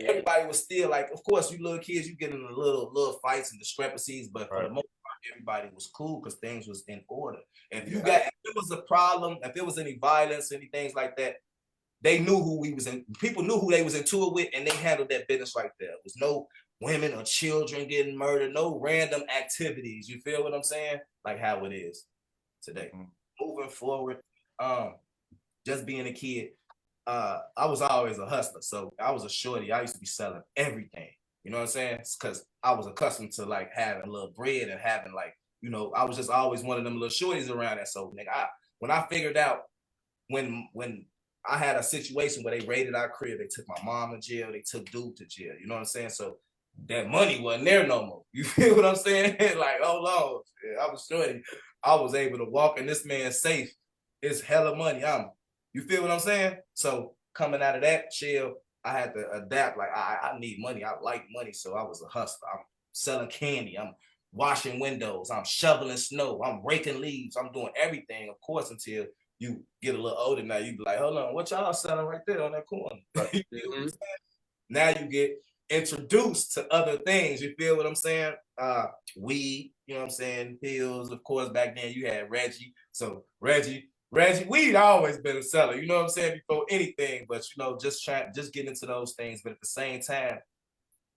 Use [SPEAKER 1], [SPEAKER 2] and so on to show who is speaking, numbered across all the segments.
[SPEAKER 1] everybody was still like, of course, you little kids, you get in the little fights and discrepancies, but for the most part, everybody was cool because things was in order. If you got, if it was a problem, if there was any violence, any things like that, they knew who we was in. People knew who they was in tour with, and they handled that business right there. There was no women or children getting murdered, no random activities. You feel what I'm saying? Like how it is today. Moving forward, just being a kid, I was always a hustler. So I was a shorty. I used to be selling everything. You know what I'm saying? Because I was accustomed to like having a little bread and having like, you know, I was just always one of them little shorties around that. So nigga, when I figured out when I had a situation where they raided our crib, they took my mom to jail, they took dude to jail. You know what I'm saying? So that money wasn't there no more. You feel what I'm saying? Like, hold on. I was shorty. I was able to walk in this man's safe. It's hella money. You feel what I'm saying? So coming out of that chill, I had to adapt. Like I need money. I like money. So I was a hustler. I'm selling candy. I'm washing windows. I'm shoveling snow. I'm raking leaves. I'm doing everything, of course, until you get a little older. Now you be like, hold on, what y'all selling right there on that corner? Right. You know what I'm saying? Now you get introduced to other things. You feel what I'm saying? Weed, you know what I'm saying? Pills, of course, back then you had Reggie. So Reggie, weed always been a seller, you know what I'm saying, before anything, but you know, just getting into those things. But at the same time,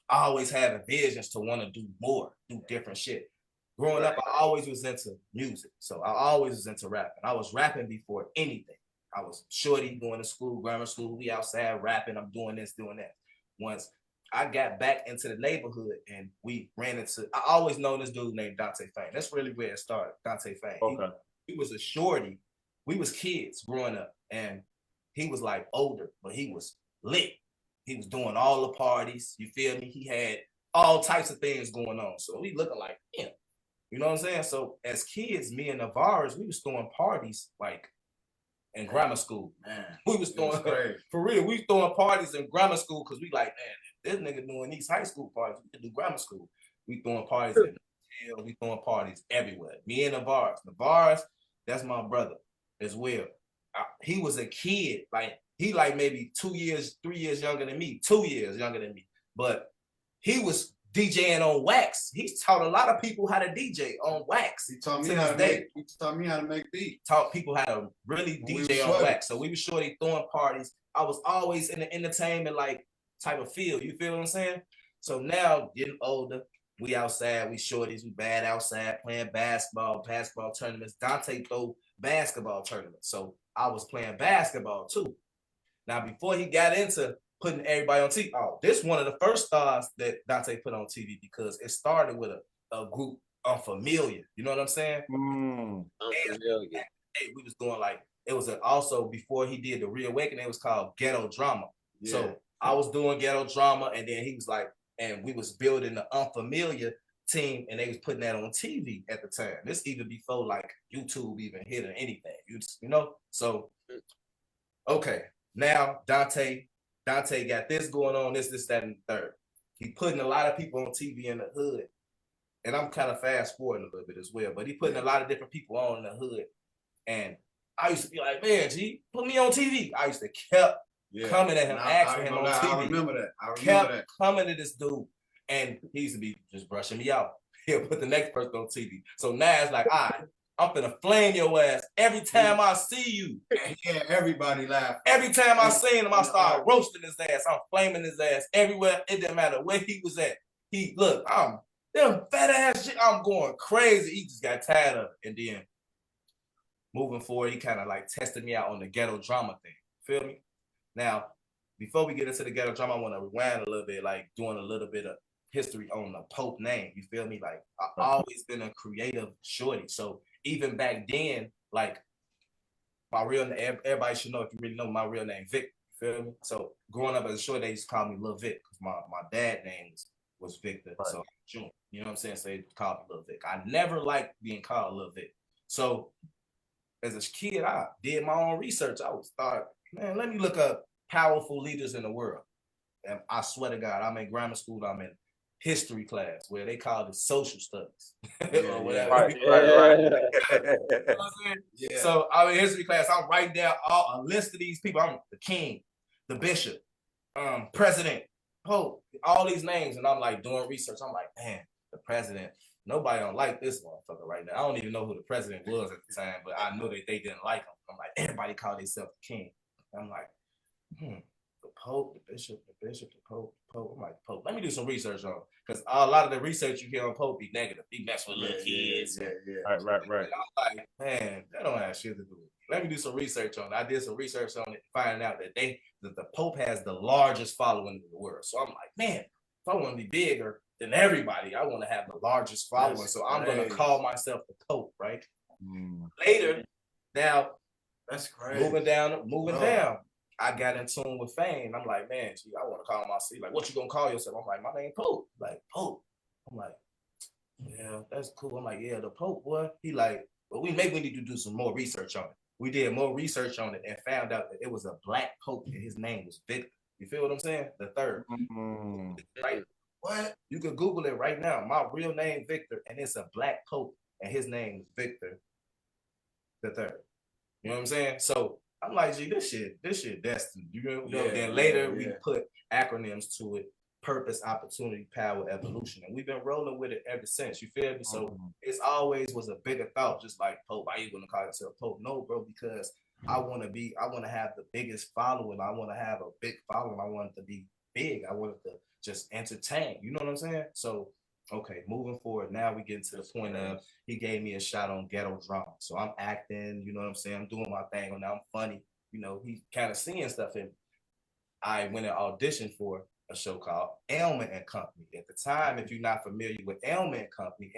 [SPEAKER 1] I always had visions to want to do more, do different shit. Growing up, I always was into music. So I always was into rapping. I was rapping before anything. I was shorty going to school, grammar school, we outside rapping, I'm doing this, doing that. Once I got back into the neighborhood and we ran into, I always known this dude named Dante Fane. That's really where it started, Dante Fane. Okay. He was a shorty. We was kids growing up, and he was like older, but he was lit. He was doing all the parties, you feel me? He had all types of things going on. So we looking like him, you know what I'm saying? So as kids, me and Navarres, we was throwing parties like in grammar school. Man, we was throwing, for real, we was throwing parties in grammar school because we like, man, this nigga doing these high school parties, we could do grammar school. We throwing parties in the jail, we throwing parties everywhere. Me and Navarres, that's my brother as well. He was a kid, like he like maybe 2 years, 3 years younger than me, 2 years younger than me. But he was DJing on wax. He taught a lot of people how to DJ on wax.
[SPEAKER 2] He taught me how to make beats.
[SPEAKER 1] Taught people how to really DJ on wax. So we were shorty throwing parties. I was always in the entertainment like type of field. You feel what I'm saying? So now getting older, we outside, we shorties, we bad outside playing basketball tournaments. Dante throw basketball tournaments. So I was playing basketball too. Now, before he got into putting everybody on TV, this one of the first stars that Dante put on TV because it started with a group Unfamiliar. You know what I'm saying? Unfamiliar. Hey, we was doing like, it was also before he did the Reawakening, it was called Ghetto Drama. Yeah. So I was doing Ghetto Drama, and then he was like, and we was building the Unfamiliar team, and they was putting that on TV at the time. This even before like YouTube even hit or anything, you know? So, okay, now Dante got this going on, this, that, and the third. He putting a lot of people on TV in the hood, and I'm kind of fast forwarding a little bit as well, but he putting a lot of different people on in the hood, and I used to be like, man, G, put me on TV. I used to kept coming at him, asking him on TV.
[SPEAKER 2] I remember that.
[SPEAKER 1] Kept coming to this dude, and he used to be just brushing me out. He'll put the next person on TV. So now it's like, all right, I'm finna flame your ass every time I see you.
[SPEAKER 2] Yeah, everybody laugh.
[SPEAKER 1] Every time I seen him, I start roasting his ass. I'm flaming his ass everywhere. It didn't matter where he was at. I'm them fat ass shit. I'm going crazy. He just got tired of it. And then moving forward, he kind of like tested me out on the Ghetto Drama thing. Feel me? Now, before we get into the Ghetto Drama, I want to rewind a little bit, like doing a little bit of history on the Pope name. You feel me? Like I've always been a creative shorty. So even back then, like my real name, everybody should know, if you really know my real name, Vic. You feel me? So growing up as a shorty, they used to call me Lil Vic because my dad's name was Victor. Right. So June, you know what I'm saying? So they called me Lil Vic. I never liked being called Lil Vic. So as a kid, I did my own research. I was thought, man, let me look up powerful leaders in the world. And I swear to God, I'm in grammar school, I'm in history class where they call it social studies or whatever. Right. You know what I'm saying? Yeah. So I'm in history class, I'm writing down a list of these people. I'm the king, the bishop, president, Pope, all these names. And I'm like doing research. I'm like, man, the president, nobody don't like this motherfucker right now. I don't even know who the president was at the time, but I knew that they didn't like him. I'm like, everybody called themselves the king. And I'm like, the Pope, the bishop, the Pope, the Pope. I'm like, Pope, let me do some research on him. Because a lot of the research you hear on Pope be negative. He mess with little kids.
[SPEAKER 2] Yeah.
[SPEAKER 1] Right. And I'm like, man, that don't have shit to do with it. Let me do some research on it. I did some research on it, finding out that the Pope has the largest following in the world. So I'm like, man, if I want to be bigger than everybody, I want to have the largest following.
[SPEAKER 2] That's
[SPEAKER 1] so I'm
[SPEAKER 2] crazy.
[SPEAKER 1] going to call myself the Pope, right? Later, now,
[SPEAKER 2] That's crazy.
[SPEAKER 1] moving down, I got in tune with fame. I'm like, man, gee, I want to call myself. Like, what you gonna call yourself? I'm like, my name Pope. Like, Pope. I'm like, yeah, that's cool. I'm like, yeah, the Pope, boy. He like, but we need to do some more research on it. We did more research on it and found out that it was a black Pope and his name was Victor. You feel what I'm saying? The third. Right? What? You can Google it right now. My real name, Victor, and it's a black Pope and his name is Victor the third. You know what I'm saying? So I'm like, gee, this shit destined. You know? Then later we put acronyms to it: purpose, opportunity, power, evolution, and we've been rolling with it ever since. You feel me? So it's always was a bigger thought, just like Pope. Why you gonna call yourself Pope? No, bro, because I want to have the biggest following. I want to have a big following. I want it to be big. I want it to just entertain. You know what I'm saying? So. Okay, moving forward, now we get to the point of he gave me a shot on ghetto drama. So I'm acting, you know what I'm saying? I'm doing my thing, and now I'm funny. You know, he kind of seeing stuff in me. I went and auditioned for a show called Ailment and Company. At the time, if you're not familiar with Ailment Company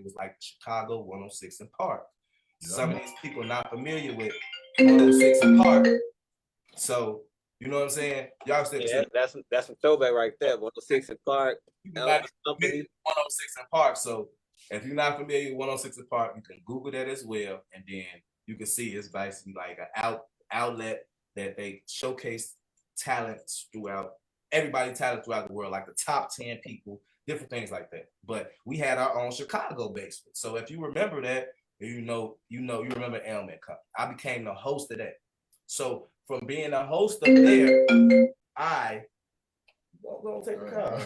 [SPEAKER 1] was like Chicago 106 and Park. Some of these people not familiar with 106 and Park. So, you know what I'm saying? Y'all said
[SPEAKER 3] that's some throwback right there. 106 and Park.
[SPEAKER 1] Company. 106 and Park. So if you're not familiar with 106 and Park, you can Google that as well, and then you can see it's basically like an outlet that they showcase talents throughout the world, like the top 10 people, different things like that. But we had our own Chicago basement. So if you remember that, you remember Ailment Company. I became the host of that. So from being a host up there, I won't take the car.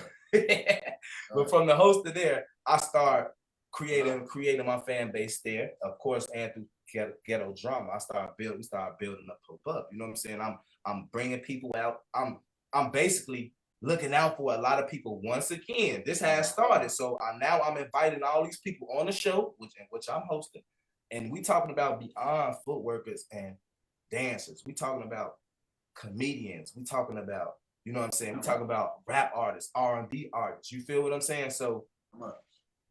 [SPEAKER 1] But from the host of there, I start creating my fan base there, of course, and through ghetto drama. We started building up Pope up. You know what I'm saying? I'm bringing people out. I'm basically looking out for a lot of people. Once again, this has started. So I'm inviting all these people on the show, which I'm hosting, and we talking about beyond footworkers and dancers. We talking about comedians. We talking about, you know what I'm saying? We talking about rap artists, R&B artists. You feel what I'm saying? So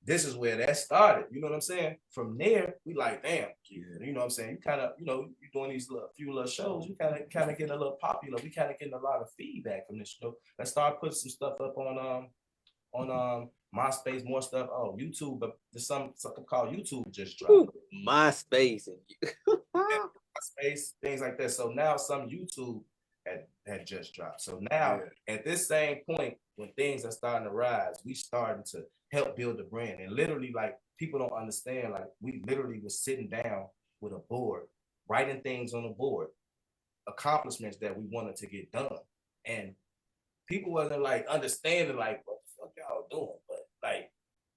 [SPEAKER 1] this is where that started. You know what I'm saying? From there, we like, damn, you know what I'm saying? You kind of, you're doing these few little shows. You kind of getting a little popular. We kind of getting a lot of feedback from this show. Let's start putting some stuff up on MySpace, more stuff. Oh, YouTube, but there's something called YouTube just dropped.
[SPEAKER 3] MySpace and
[SPEAKER 1] MySpace, things like that. So now some YouTube had just dropped. So now at this same point, when things are starting to rise, we starting to help build the brand. And literally, like, people don't understand, like, we literally was sitting down with a board, writing things on the board, accomplishments that we wanted to get done. And people wasn't like understanding like what the fuck y'all doing, but like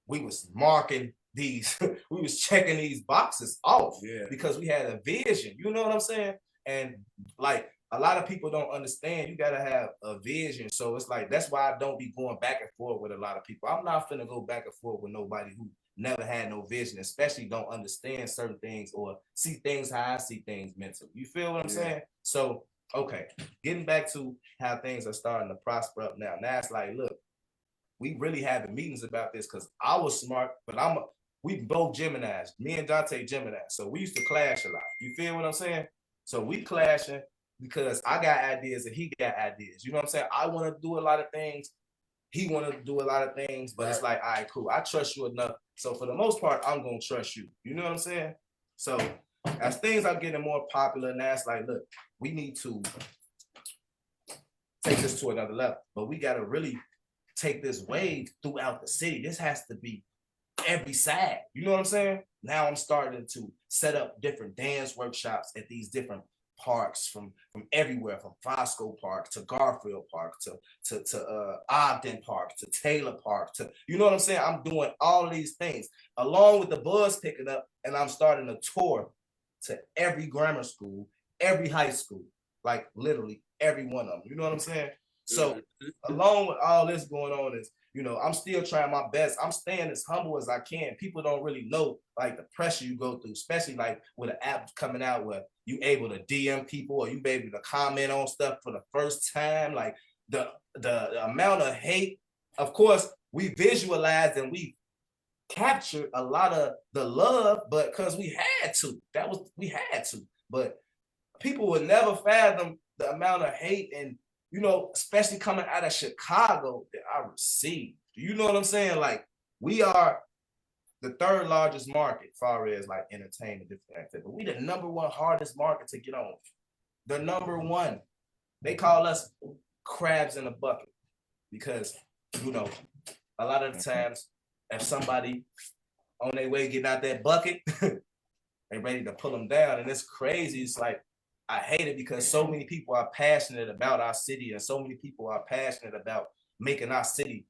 [SPEAKER 1] we was marking these, we was checking these boxes off because we had a vision. You know what I'm saying? And like a lot of people don't understand, you gotta have a vision. So it's like, that's why I don't be going back and forth with a lot of people. I'm not finna go back and forth with nobody who never had no vision, especially don't understand certain things or see things how I see things mentally. You feel what I'm saying? So, okay, getting back to how things are starting to prosper up now. Now it's like, look, we really having meetings about this because I was smart, but we both Geminis. Me and Dante Gemini. So we used to clash a lot. You feel what I'm saying? So we clashing because I got ideas and he got ideas. You know what I'm saying? I want to do a lot of things. He want to do a lot of things, but it's like, all right, cool. I trust you enough. So for the most part, I'm going to trust you. You know what I'm saying? So as things are getting more popular, now it's like, look, we need to take this to another level, but we got to really take this wave throughout the city. This has to be every side. You know what I'm saying? Now I'm starting to set up different dance workshops at these different parks from everywhere, from Fosco Park to Garfield Park to Ogden Park to Taylor Park to, you know what I'm saying? I'm doing all these things along with the buzz picking up, and I'm starting a tour to every grammar school, every high school, like literally every one of them. You know what I'm saying? So along with all this going on is, you know, I'm still trying my best. I'm staying as humble as I can. People don't really know like the pressure you go through, especially like with an app coming out where you able to DM people or you able to comment on stuff for the first time. Like the amount of hate, of course, we visualized and we captured a lot of the love, but because we had to. We had to. But people would never fathom the amount of hate and, you know, especially coming out of Chicago that I received. You know what I'm saying? Like, we are the third largest market as far as like entertainment, different activity. But we the number one hardest market to get on. The number one. They call us crabs in a bucket because, you know, a lot of the times if somebody on their way getting out that bucket, they ready to pull them down. And it's crazy. It's like, I hate it because so many people are passionate about our city and so many people are passionate about making our city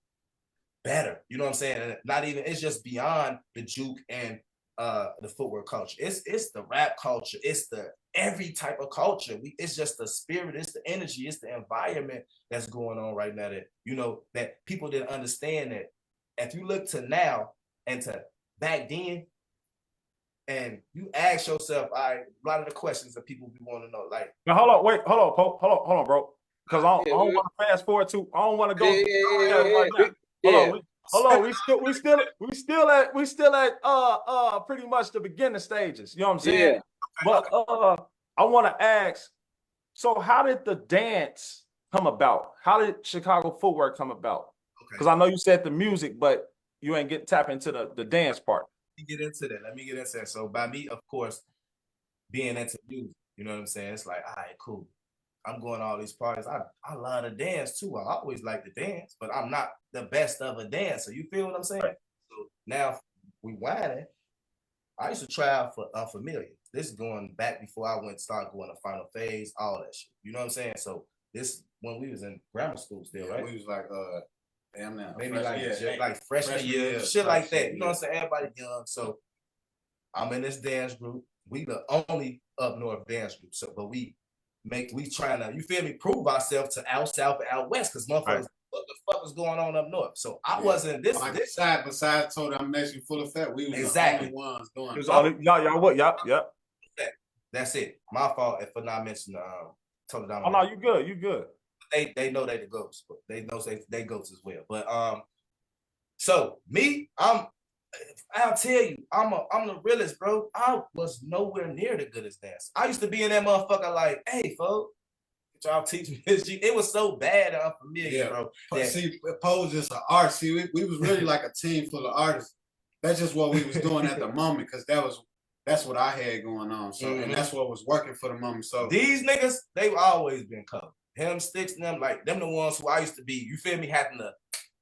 [SPEAKER 1] better. You know what I'm saying? And not even, it's just beyond the juke and the footwear culture. It's the rap culture. It's the every type of culture. It's just the spirit. It's the energy. It's the environment that's going on right now that, you know, that people didn't understand that if you look to now and to back then, and you ask yourself, a lot of the questions that people be want to know, like.
[SPEAKER 4] Now hold on, hold on, bro. Because I don't want to fast forward to. I don't want to go. Hold on. We still at pretty much the beginning stages. You know what I'm saying? Yeah. But I want to ask. So how did the dance come about? How did Chicago Footwear come about? Because I know you said the music, but you ain't tap into the dance part.
[SPEAKER 1] Let me get into that. So by me, of course, being into music, you know what I'm saying? It's like, all right, cool. I'm going to all these parties. I love to dance too. I always like to dance, but I'm not the best of a dancer. You feel what I'm saying? Right. So now we whining. I used to try out for Unfamiliar. This is going back before I started going to Final Phase, all that shit. You know what I'm saying? So this when we was in grammar school still, right?
[SPEAKER 2] We was like damn now.
[SPEAKER 1] Maybe like freshman year, shit like that. You know what I'm saying? Everybody young. So I'm in this dance group. We the only up north dance group. So, but we trying to, you feel me, prove ourselves to out south and out west, because motherfuckers, right. What the fuck is going on up north? So I wasn't this.
[SPEAKER 2] Like this side besides Total Domination Full Effect, we was
[SPEAKER 1] exactly
[SPEAKER 2] the only ones doing
[SPEAKER 4] it. Y'all what? Yep.
[SPEAKER 1] That's it. My fault for not mentioning Total Domination.
[SPEAKER 4] Oh no, you good.
[SPEAKER 1] They know they the ghosts, but they know they ghosts as well. But so me, I'll tell you, I'm the realest, bro. I was nowhere near the goodest dancer. I used to be in that motherfucker like, hey, folks, y'all teach me this. It was so bad and unfamiliar, bro.
[SPEAKER 2] But see, Poe's just an artist. See, we was really like a team full of artists. That's just what we was doing at the moment, because that's what I had going on. So and that's what was working for the moment. So
[SPEAKER 1] these niggas, they've always been covered. Him, Sticks, and them, like them the ones who I used to be, you feel me, having to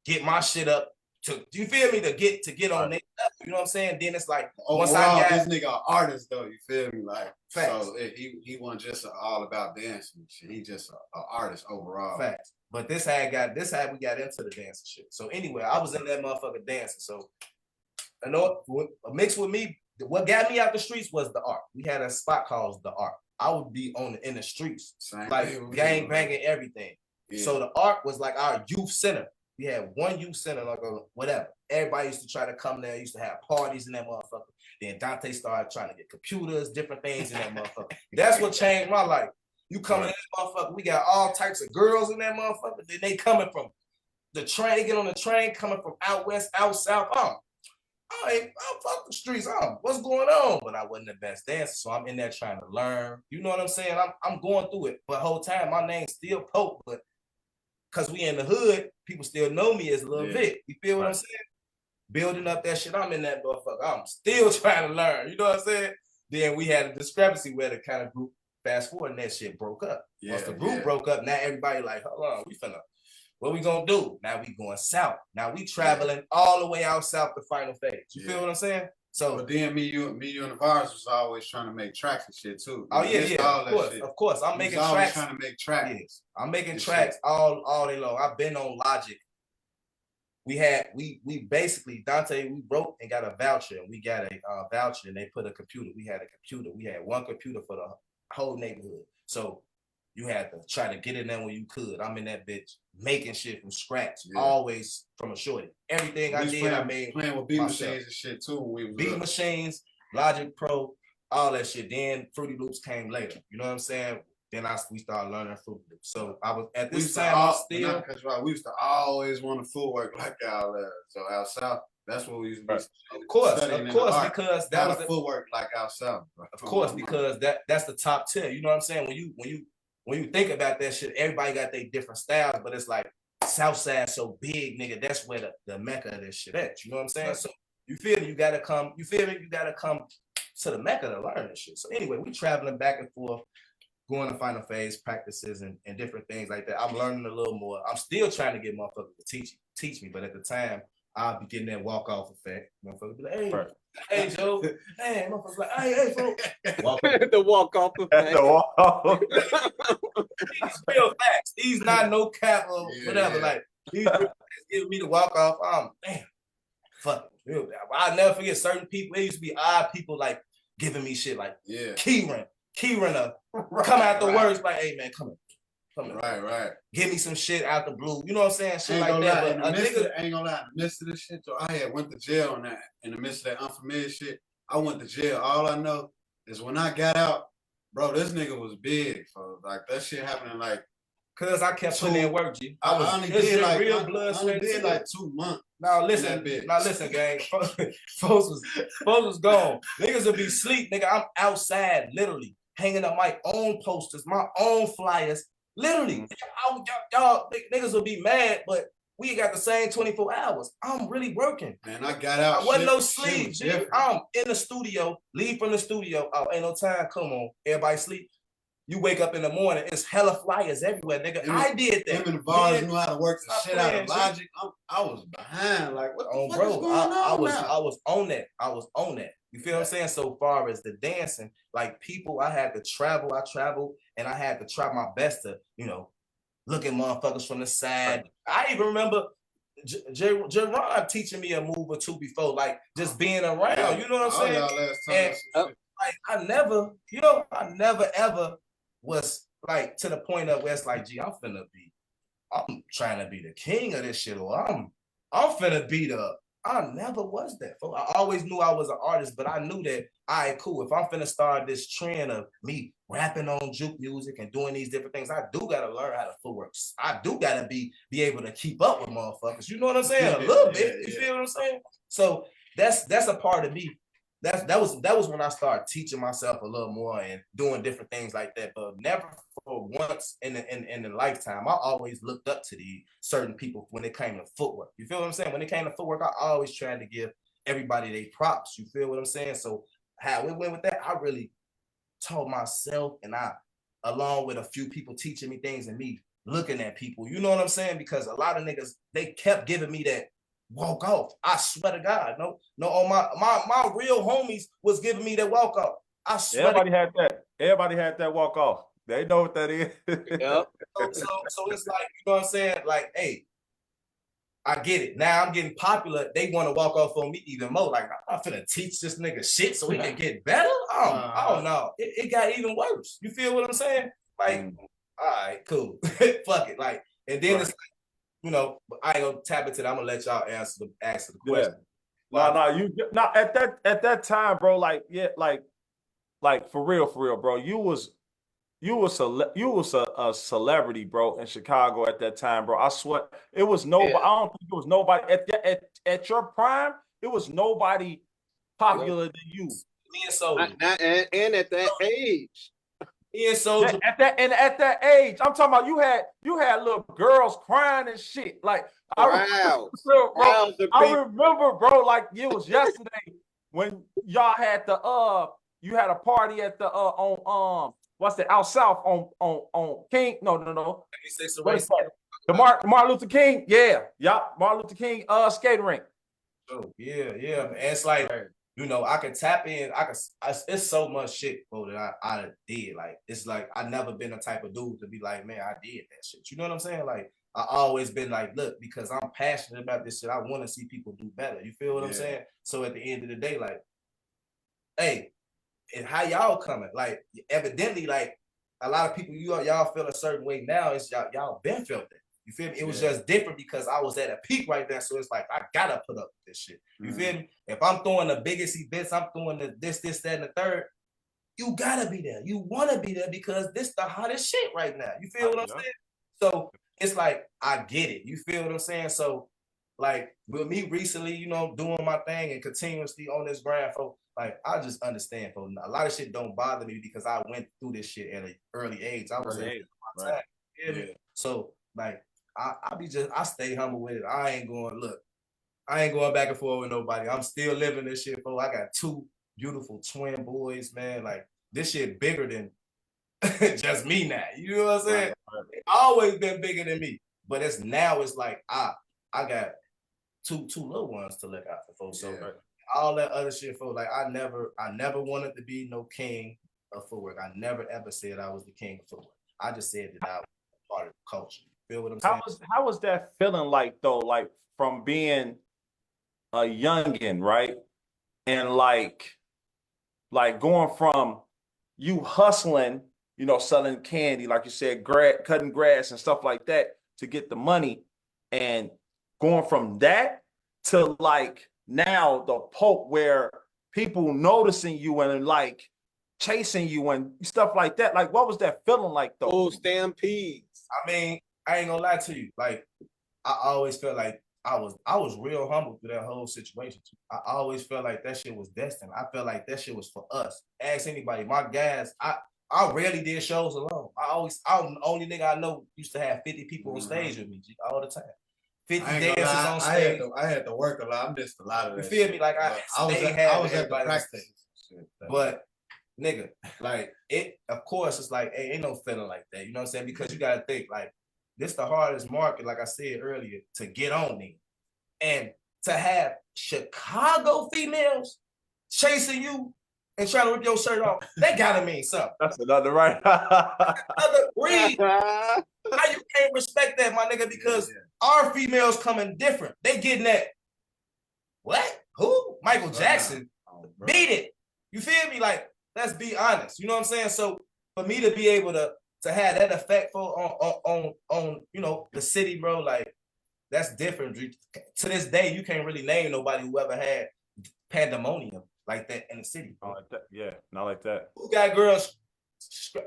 [SPEAKER 1] get my shit up to, you feel me, to get on their level, you know what I'm saying? Then it's like, once I got
[SPEAKER 2] this nigga an artist though, you feel me? Like,
[SPEAKER 1] facts.
[SPEAKER 2] So he wasn't just all about dancing shit. He just an artist overall.
[SPEAKER 1] Facts. But this how we got into the dancing shit. So anyway, I was in that motherfucker dancing. So you know, mixed with me, what got me out the streets was the art. We had a spot called the Art. I would be in the streets, like gang banging everything. Yeah. So the Art was like our youth center. We had one youth center, like whatever. Everybody used to try to come there. Used to have parties in that motherfucker. Then Dante started trying to get computers, different things in that motherfucker. That's what changed my life. You come in that motherfucker, we got all types of girls in that motherfucker. Then they coming from the train, they get on the train, coming from out west, out south. I fuck the streets. What's going on? But I wasn't the best dancer, so I'm in there trying to learn. You know what I'm saying? I'm going through it. But whole time, my name's still Pope, but because we in the hood, people still know me as Lil Vic. You feel what I'm saying? Building up that shit, I'm in that motherfucker. I'm still trying to learn. You know what I'm saying? Then we had a discrepancy where the kind of group, fast forward, and that shit broke up. Once the group broke up, now everybody like, hold on, what we gonna do? Now we going south. Now we traveling all the way out south to Final Phase. You feel what I'm saying? So,
[SPEAKER 2] but then me, you, and the virus was always trying to make tracks and shit too.
[SPEAKER 1] Oh yeah, of course. I'm making tracks.
[SPEAKER 2] Trying to make tracks.
[SPEAKER 1] Yes, I'm making tracks all day long. I've been on Logic. We basically, Dante, we broke and got a voucher, and we got a voucher, and they put a computer. We had a computer. We had one computer for the whole neighborhood. So you had to try to get in there when you could. I'm in that bitch making shit from scratch, always from a shorty. Everything I did, I made
[SPEAKER 2] playing with beat machines and shit too. When we was
[SPEAKER 1] beat machines, Logic Pro, all that shit. Then Fruity Loops came later. You know what I'm saying? Then we started learning Fruity Loops. So I was at this time. We
[SPEAKER 2] used to always want to footwork like y'all. So out south, that's what we used to be.
[SPEAKER 1] Of course, because that was the
[SPEAKER 2] footwork like out south.
[SPEAKER 1] Of course, because that's the top tier. You know what I'm saying? When you think about that shit, everybody got their different styles, but it's like Southside so big, nigga. That's where the mecca of this shit at. You know what I'm saying? Right. So you feel me? You gotta come. You feel me? You gotta come to the mecca to learn this shit. So anyway, we traveling back and forth, going to final phase practices and different things like that. I'm learning a little more. I'm still trying to get motherfuckers to teach me, but at the time, I'll be getting that walk-off effect. Motherfuckers be like, hey, hey, Joe. Hey, motherfuckers like, hey, folks.
[SPEAKER 3] The walk-off effect.
[SPEAKER 4] The walk-off.
[SPEAKER 1] These real facts. These not no cap or whatever. Like, these give me the walk-off. Man, fuck it. I'll never forget certain people. It used to be odd people like giving me shit like, Keyron come out the words like, hey, man, come here.
[SPEAKER 2] Right.
[SPEAKER 1] Give me some shit out the blue. You know what I'm saying? Shit like that.
[SPEAKER 2] But I ain't gonna lie. In the midst of this shit, though, I had went to jail on that. In the midst of that unfamiliar shit, I went to jail. All I know is when I got out, bro, this nigga was big. So like that shit happening like.
[SPEAKER 1] Cause I kept putting in work, G.
[SPEAKER 2] I only did like 2 months.
[SPEAKER 1] Now listen, gang. Folks was gone. Niggas would be asleep, nigga. I'm outside, literally hanging up my own posters, my own flyers. Literally, y'all niggas will be mad, but we got the same 24 hours. I'm really working.
[SPEAKER 2] Man, I got out.
[SPEAKER 1] I wasn't no sleep. I'm in the studio, leave from the studio. Oh, ain't no time. Come on. Everybody sleep. You wake up in the morning, it's hella flyers everywhere, nigga. I did that.
[SPEAKER 2] Him and the bars knew how to work the shit out of Logic. I was behind. Like, what the fuck is going on
[SPEAKER 1] I was on that. I was on that. You feel what I'm saying? So far as the dancing, like people, I had to travel. I traveled and I had to try my best to, look at motherfuckers from the side. I even remember Jerron teaching me a move or two before, like just being around. You know what I'm saying? Like I never ever was like to the point of where it's like, gee, I'm trying to be the king of this shit, or I'm finna be I never was that. I always knew I was an artist, but I knew that, all right, cool. If I'm finna start this trend of me rapping on juke music and doing these different things, I do gotta learn how to footwork. I do gotta be able to keep up with motherfuckers. You know what I'm saying? A little bit. You feel what I'm saying? So that's a part of me. That was when I started teaching myself a little more and doing different things like that. But never for once in the lifetime, I always looked up to these certain people when it came to footwork. You feel what I'm saying? When it came to footwork, I always tried to give everybody their props. You feel what I'm saying? So how we went with that, I really taught myself, and I, along with a few people teaching me things and me looking at people. You know what I'm saying? Because a lot of niggas, they kept giving me that walk off. I swear to God, no, all my real homies was giving me that walk off. I swear.
[SPEAKER 4] Everybody had that walk off. They know what that is.
[SPEAKER 3] Yep.
[SPEAKER 1] So it's like, you know what I'm saying? Like, hey, I get it. Now I'm getting popular. They want to walk off on me even more. Like, I'm not finna teach this nigga shit so he can get better. I don't know. It got even worse. You feel what I'm saying? Like, all right, cool. Fuck it. Like, and then it's like, I ain't gonna tap into that. I'm gonna let y'all answer the question.
[SPEAKER 4] No, at that time, bro, like for real, bro. You was a celebrity, bro, in Chicago at that time, bro. I swear it was nobody. I don't think it was nobody at your prime. It was nobody popular than you.
[SPEAKER 1] Me and Soulja.
[SPEAKER 3] And at that age.
[SPEAKER 1] Me and Soulja.
[SPEAKER 4] At that age, I'm talking about you had little girls crying and shit. Like I remember, bro, like it was yesterday when y'all had you had a party at the on what's the out south on King? No. The Martin Luther King, Martin Luther King skating rink.
[SPEAKER 1] Oh yeah, man. It's like you know, I could tap in. It's so much shit, bro, that I did. Like, it's like I never been the type of dude to be like, man, I did that shit. You know what I'm saying? Like, I always been like, look, because I'm passionate about this shit, I want to see people do better. You feel what I'm saying? So at the end of the day, like, hey, and how y'all coming? Like, evidently, like a lot of people, y'all feel a certain way now. It's y'all been felt that. You feel me? It was just different because I was at a peak right there. So it's like I gotta put up with this shit. You feel me? If I'm throwing the biggest events, I'm throwing the this, that, and the third. You gotta be there. You wanna be there because this the hottest shit right now. You feel what I'm saying? So it's like I get it. You feel what I'm saying? So like with me recently, you know, doing my thing and continuously on this grind, folks. Like I just understand, folks. A lot of shit don't bother me because I went through this shit at an early age. I was in my time. You feel me? So like I stay humble with it. I ain't going back and forth with nobody. I'm still living this shit, folks. I got 2 beautiful twin boys, man. Like this shit bigger than just me now. You know what I'm saying? It's always been bigger than me. But it's like I got two little ones to look out for, folks. So all that other shit, folks, like I never wanted to be no king of footwork. I never ever said I was the king of footwork. I just said that I was part of the culture. Feel what I'm saying?
[SPEAKER 4] How was that feeling like though? Like from being a youngin', right? And like going from you hustling, you know, selling candy, like you said, cutting grass and stuff like that to get the money, and going from that to like now the Pope where people noticing you and like chasing you and stuff like that. Like, what was that feeling like though?
[SPEAKER 3] Oh, stampedes.
[SPEAKER 1] I mean, I ain't gonna lie to you. Like, I always felt like I was real humble through that whole situation. I always felt like that shit was destined. I felt like that shit was for us. Ask anybody. My guys, I rarely did shows alone. I'm the only nigga I know used to have 50 people on stage with me all the time. 50 dances on stage.
[SPEAKER 2] I had to work a lot. I missed a lot of that.
[SPEAKER 1] You feel me? Like I was at the practice. But nigga, like it, of course, it's like, hey, ain't no feeling like that. You know what I'm saying? Because you gotta think, like, this the hardest market, like I said earlier, to get on in. And to have Chicago females chasing you and trying to rip your shirt off, that gotta mean something.
[SPEAKER 4] That's another right.
[SPEAKER 1] Another read. How you can't respect that, my nigga? Because our females coming different. They getting that. What? Who? Michael Jackson. Beat it. You feel me? Like, let's be honest. You know what I'm saying? So for me to be able to have that effect on you know, the city, bro, like that's different. To this day, you can't really name nobody who ever had pandemonium like that in the city.
[SPEAKER 4] Not like that. Yeah, not like that.
[SPEAKER 1] Who got girls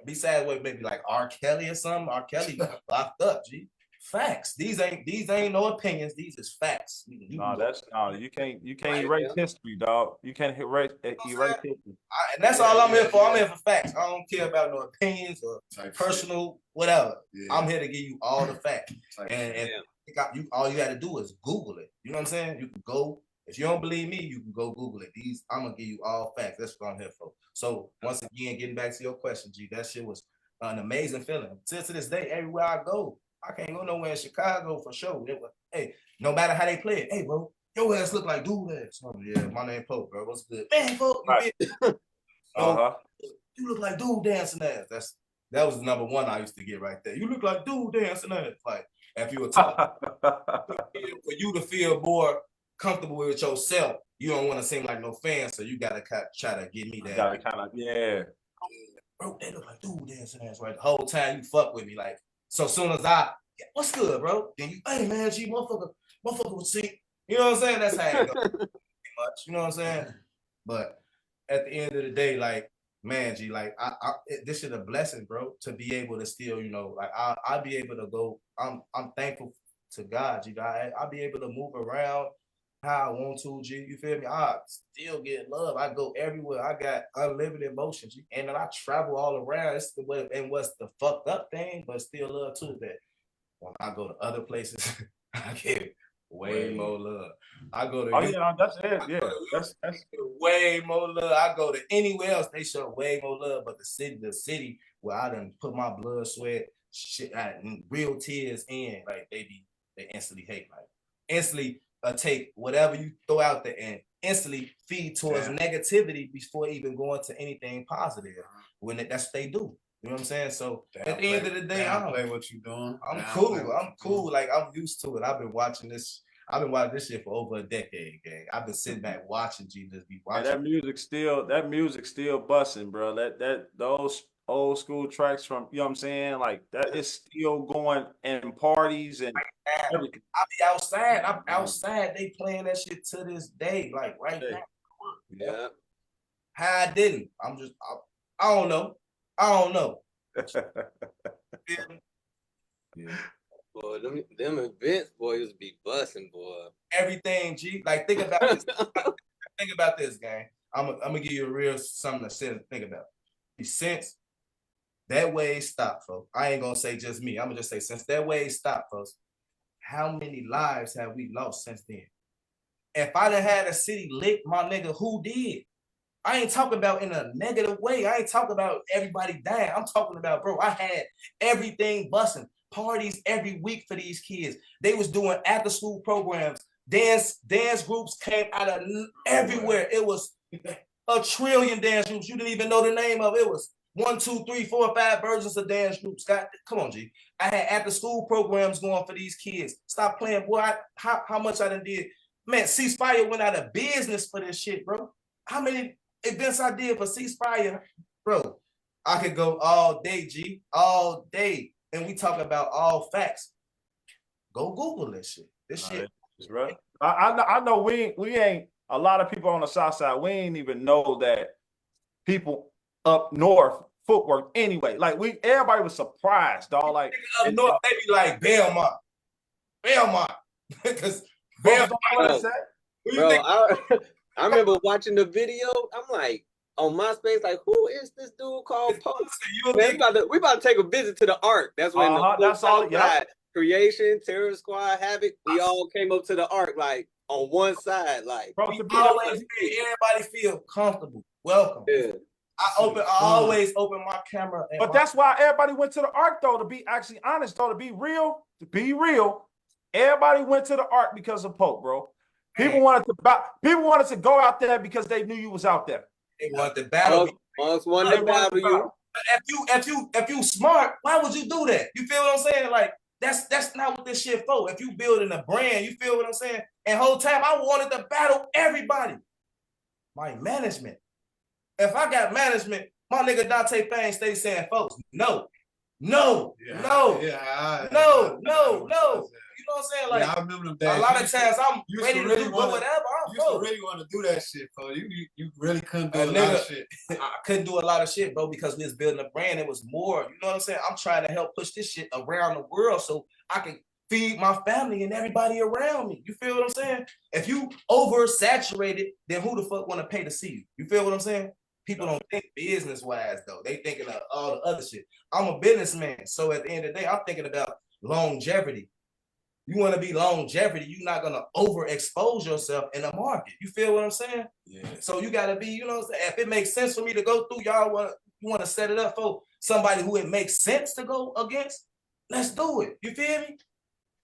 [SPEAKER 1] besides what maybe like R. Kelly or something? R. Kelly locked up, G. Facts. These ain't no opinions. These is facts.
[SPEAKER 4] You can't erase history, dog. You can't erase history.
[SPEAKER 1] And that's all I'm here for. I'm here for facts. I don't care about no opinions or personal whatever. I'm here to give you all the facts. And all you got to do is Google it. You know what I'm saying? You can go. If you don't believe me, you can go Google it. I'm gonna give you all facts. That's what I'm here for. So once again, getting back to your question, G, that shit was an amazing feeling. To this day, everywhere I go, I can't go nowhere in Chicago for sure. Hey, no matter how they play it, hey, bro, your ass look like dude ass. Oh, yeah, my name Pope, bro. What's good? Man, Pope, right. You look like dude dancing ass. That was the number one I used to get right there. You look like dude dancing ass. Like, if you were talking, for you to feel more comfortable with yourself, you don't want to seem like no fan, so you gotta try to give me that.
[SPEAKER 4] Gotta kind of,
[SPEAKER 1] bro, they look like dude dancing ass, right? The whole time you fuck with me, like. So soon as what's good, bro? Then you, hey man, G, motherfucker would see. You know what I'm saying? That's how it goes. Pretty much. You know what I'm saying? But at the end of the day, like, man, G, like this is a blessing, bro, to be able to still, you know, like I'll be able to go. I'm thankful to God, G. I'll be able to move around how I want to, G. You feel me? I still get love. I go everywhere. I got unlimited emotion, G. And then I travel all around. And what's the fucked up thing, but still love too, that when I go to other places, I get way more love. I go to
[SPEAKER 4] that's it. Yeah, that's
[SPEAKER 1] way more love. I go to anywhere else, they show way more love. But the city where I done put my blood, sweat, shit, real tears in, like they instantly hate, like instantly take whatever you throw out there and instantly feed towards negativity before even going to anything positive. When that's what they do. You know what I'm saying? So at the end of the day, I don't
[SPEAKER 2] play what you doing.
[SPEAKER 1] I'm cool. I'm cool. Like I'm used to it. I've been watching this shit for over a decade, gang. I've been sitting back watching G just be watching.
[SPEAKER 4] That music still busting, bro. Those old school tracks from, you know what I'm saying? Like that is still going in parties and everything.
[SPEAKER 1] I be outside. I'm outside. They playing that shit to this day, like right now.
[SPEAKER 3] Yeah.
[SPEAKER 1] How I didn't. I don't know. I don't know.
[SPEAKER 3] Yeah. Boy, them events, boy, used to be busting, boy.
[SPEAKER 1] Everything, G. Like, think about this. Think about this, gang. I'm gonna give you a real something to sit and think about. Since that wave stopped, folks, I ain't gonna say just me. I'm gonna just say since that wave stopped, folks, how many lives have we lost since then? If I done had a city lit, my nigga, who did? I ain't talking about in a negative way. I ain't talking about everybody dying. I'm talking about, bro, I had everything busting. Parties every week for these kids. They was doing after school programs. Dance groups came out of everywhere. It was a trillion dance groups. You didn't even know the name of it. It was 1, 2, 3, 4, 5 versions of dance groups. God, come on, G. I had after school programs going for these kids. Stop playing, boy. How much I done did. Man, Ceasefire went out of business for this shit, bro. How many events I did for Ceasefire, bro? I could go all day, G, all day. And we talk about all facts. Go Google this shit. This shit.
[SPEAKER 4] Right. I know we ain't, a lot of people on the south side, we ain't even know that people up north footwork anyway. Like everybody was surprised, dog. Like
[SPEAKER 1] up north, they be like Belmont. Because
[SPEAKER 4] Belmont.
[SPEAKER 3] Bro, I remember watching the video. I'm like, on MySpace, like, who is this dude called Pope? Man, we about to take a visit to the Ark. That's when that's all. Creation, Terror Squad, Havoc. We all came up to the Ark, like on one side, like.
[SPEAKER 1] Bro, always made everybody feel comfortable, welcome.
[SPEAKER 3] Yeah.
[SPEAKER 1] I always open my camera.
[SPEAKER 4] But that's why everybody went to the Ark, though. To be actually honest, though, to be real, everybody went to the Ark because of Pope, bro. People wanted to go out there because they knew you was out there.
[SPEAKER 1] They wanted to battle.
[SPEAKER 3] Wanted to battle you.
[SPEAKER 1] If you smart, why would you do that? You feel what I'm saying? Like that's not what this shit for. If you building a brand, you feel what I'm saying? And whole time I wanted to battle everybody. My management. If I got management, my nigga Dante Fane stay saying, folks, no. You know what I'm saying? Like,
[SPEAKER 2] I remember them days.
[SPEAKER 1] A lot of times I'm ready to do whatever.
[SPEAKER 2] You used to really want to do that shit, bro. You really couldn't do a lot of shit.
[SPEAKER 1] I couldn't do a lot of shit, bro, because we was building a brand. It was more, you know what I'm saying? I'm trying to help push this shit around the world so I can feed my family and everybody around me. You feel what I'm saying? If you oversaturated, then who the fuck want to pay to see you? You feel what I'm saying? People don't think business-wise, though. They thinking of all the other shit. I'm a businessman, so at the end of the day, I'm thinking about longevity. You want to be longevity, you're not going to overexpose yourself in the market. You feel what I'm saying?
[SPEAKER 2] Yeah.
[SPEAKER 1] So you got to be, you know what I'm saying? If it makes sense for me to go through, you want to set it up for somebody who it makes sense to go against, let's do it. You feel me?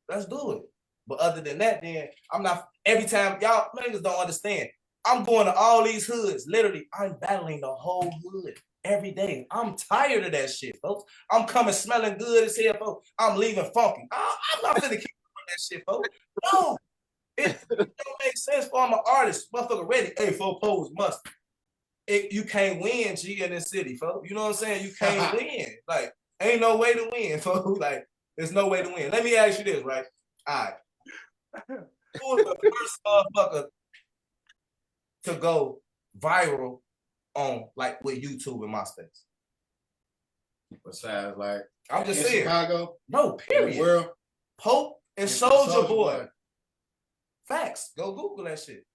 [SPEAKER 1] Let's do it. But other than that, then I'm not, every time, y'all niggas don't understand. I'm going to all these hoods. Literally, I'm battling the whole hood every day. I'm tired of that shit, folks. I'm coming smelling good as hell, folks. I'm leaving funky. I'm not gonna keep doing that shit, folks. No, it don't make sense for I'm an artist. Motherfucker ready. Hey, folks, pose must. You can't win, G, in this city, folks. You know what I'm saying? You can't win. Like, ain't no way to win, folks. Like, there's no way to win. Let me ask you this, right? All right. Who was the first motherfucker to go viral on, like, with YouTube and MySpace?
[SPEAKER 2] Besides, like,
[SPEAKER 1] I'm just saying,
[SPEAKER 2] Chicago,
[SPEAKER 1] no, period.
[SPEAKER 2] World,
[SPEAKER 1] Pope and Soulja Boy. Facts. Go Google that shit.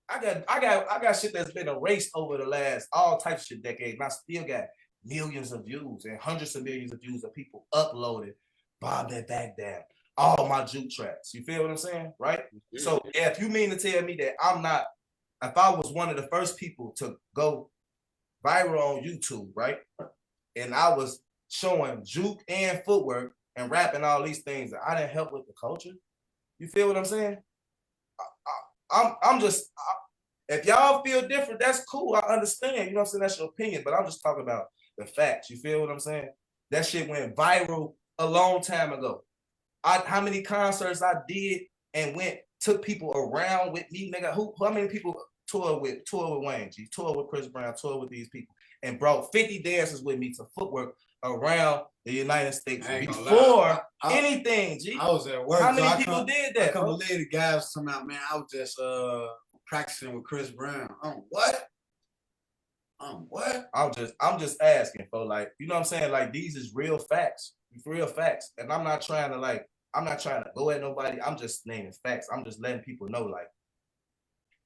[SPEAKER 1] I got shit that's been erased over the last all types of shit decades, and I still got millions of views and hundreds of millions of views of people uploaded, Bob That Back Down, all my juke tracks. You feel what I'm saying? Right? Mm-hmm. So if you mean to tell me that I'm not, if I was one of the first people to go viral on YouTube, right? And I was showing juke and footwork and rapping all these things, I didn't help with the culture. You feel what I'm saying? If y'all feel different, that's cool. I understand. You know what I'm saying? That's your opinion. But I'm just talking about the facts. You feel what I'm saying? That shit went viral a long time ago. How many concerts I did and took people around with me, nigga. How many people toured with Wayne G, toured with Chris Brown, toured with these people, and brought 50 dancers with me to footwork around the United States before anything, G.
[SPEAKER 2] I was at work.
[SPEAKER 1] How many people did that?
[SPEAKER 2] I come believe the guys come out, man. I was just practicing with Chris Brown. What?
[SPEAKER 1] I'm just asking for, like, you know what I'm saying? Like, these is real facts. Real facts. And I'm not trying to go at nobody. I'm just naming facts. I'm just letting people know, like,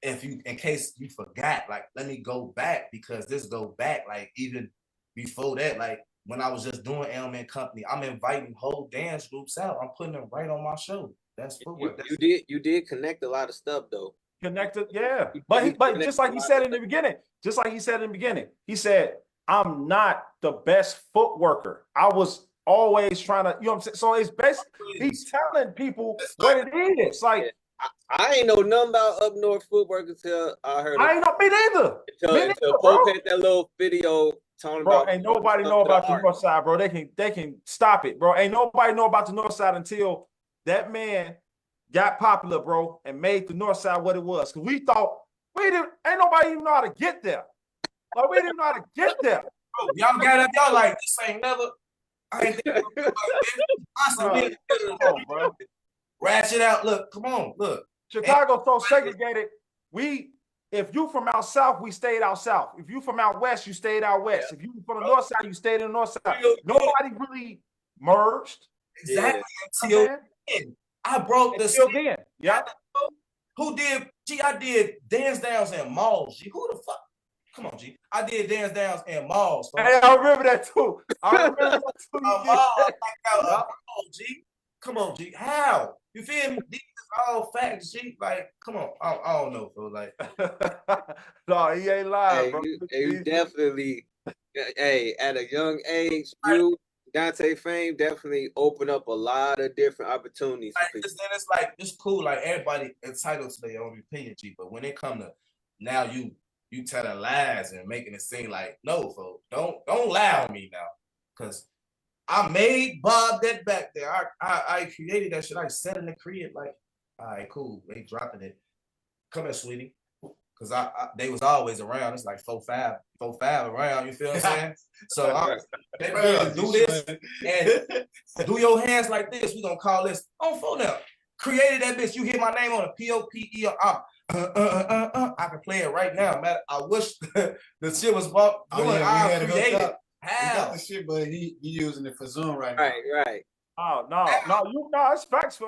[SPEAKER 1] in case you forgot, like, let me go back, because this go back, like, even before that, like, when I was just doing Element Company, I'm inviting whole dance groups out. I'm putting them right on my show. That's footwork.
[SPEAKER 3] You did connect a lot of stuff, though.
[SPEAKER 4] Connected, yeah. But just like he said in the beginning, he said, I'm not the best footworker. I was always trying to, you know what I'm saying? So it's basically, he's telling people what it is. Like,
[SPEAKER 3] I ain't know nothing about Up North footwork until I heard.
[SPEAKER 4] I ain't know, me neither.
[SPEAKER 3] Until Pope had that little video talking about.
[SPEAKER 4] Ain't nobody know about the North Side, bro. They can stop it, bro. Ain't nobody know about the North Side until that man got popular, bro, and made the North Side what it was. Cause we thought ain't nobody even know how to get there. Like, we didn't know how to get there.
[SPEAKER 1] Bro, y'all got up, y'all like, this ain't never. I ain't thinking about this. Bro. Ratchet out. Look, come on, look.
[SPEAKER 4] Chicago so segregated. If you from out south, we stayed out south. If you from out west, you stayed out west. Yeah. If you from the north side, you stayed in the north side. Nobody really merged.
[SPEAKER 1] Exactly. Until then. I broke the
[SPEAKER 4] then. Yeah.
[SPEAKER 1] Who did? G, I did dance downs in malls. G, who the fuck? Come on, G. I did dance downs in malls.
[SPEAKER 4] Hey, I remember that too.
[SPEAKER 1] G. Come on, G. How? You feel me? These are all facts, G. Like, come on. I don't know, bro. Like,
[SPEAKER 4] no, he ain't lying, bro.
[SPEAKER 3] You definitely, at a young age, you, Dante Fame, definitely open up a lot of different opportunities.
[SPEAKER 1] Like, it's like, it's cool. Like, everybody entitled to their own opinion, G. But when it come to now, you telling lies and making it seem like, no, folks, don't lie on me now, because I made Bob that back there. I created that shit. I said in the crib, like, all right, cool. They dropping it. Come here, sweetie. Cause they was always around. It's like 4-5 around. You feel what I'm saying? So they do this and do your hands like this. We gonna call this on phone now. Created that bitch. You hear my name on a POPE. I can play it right now, man. I wish the shit was what I created. How?
[SPEAKER 2] He got the shit, but he using it for Zoom right now.
[SPEAKER 3] Right.
[SPEAKER 4] Oh no, it's facts for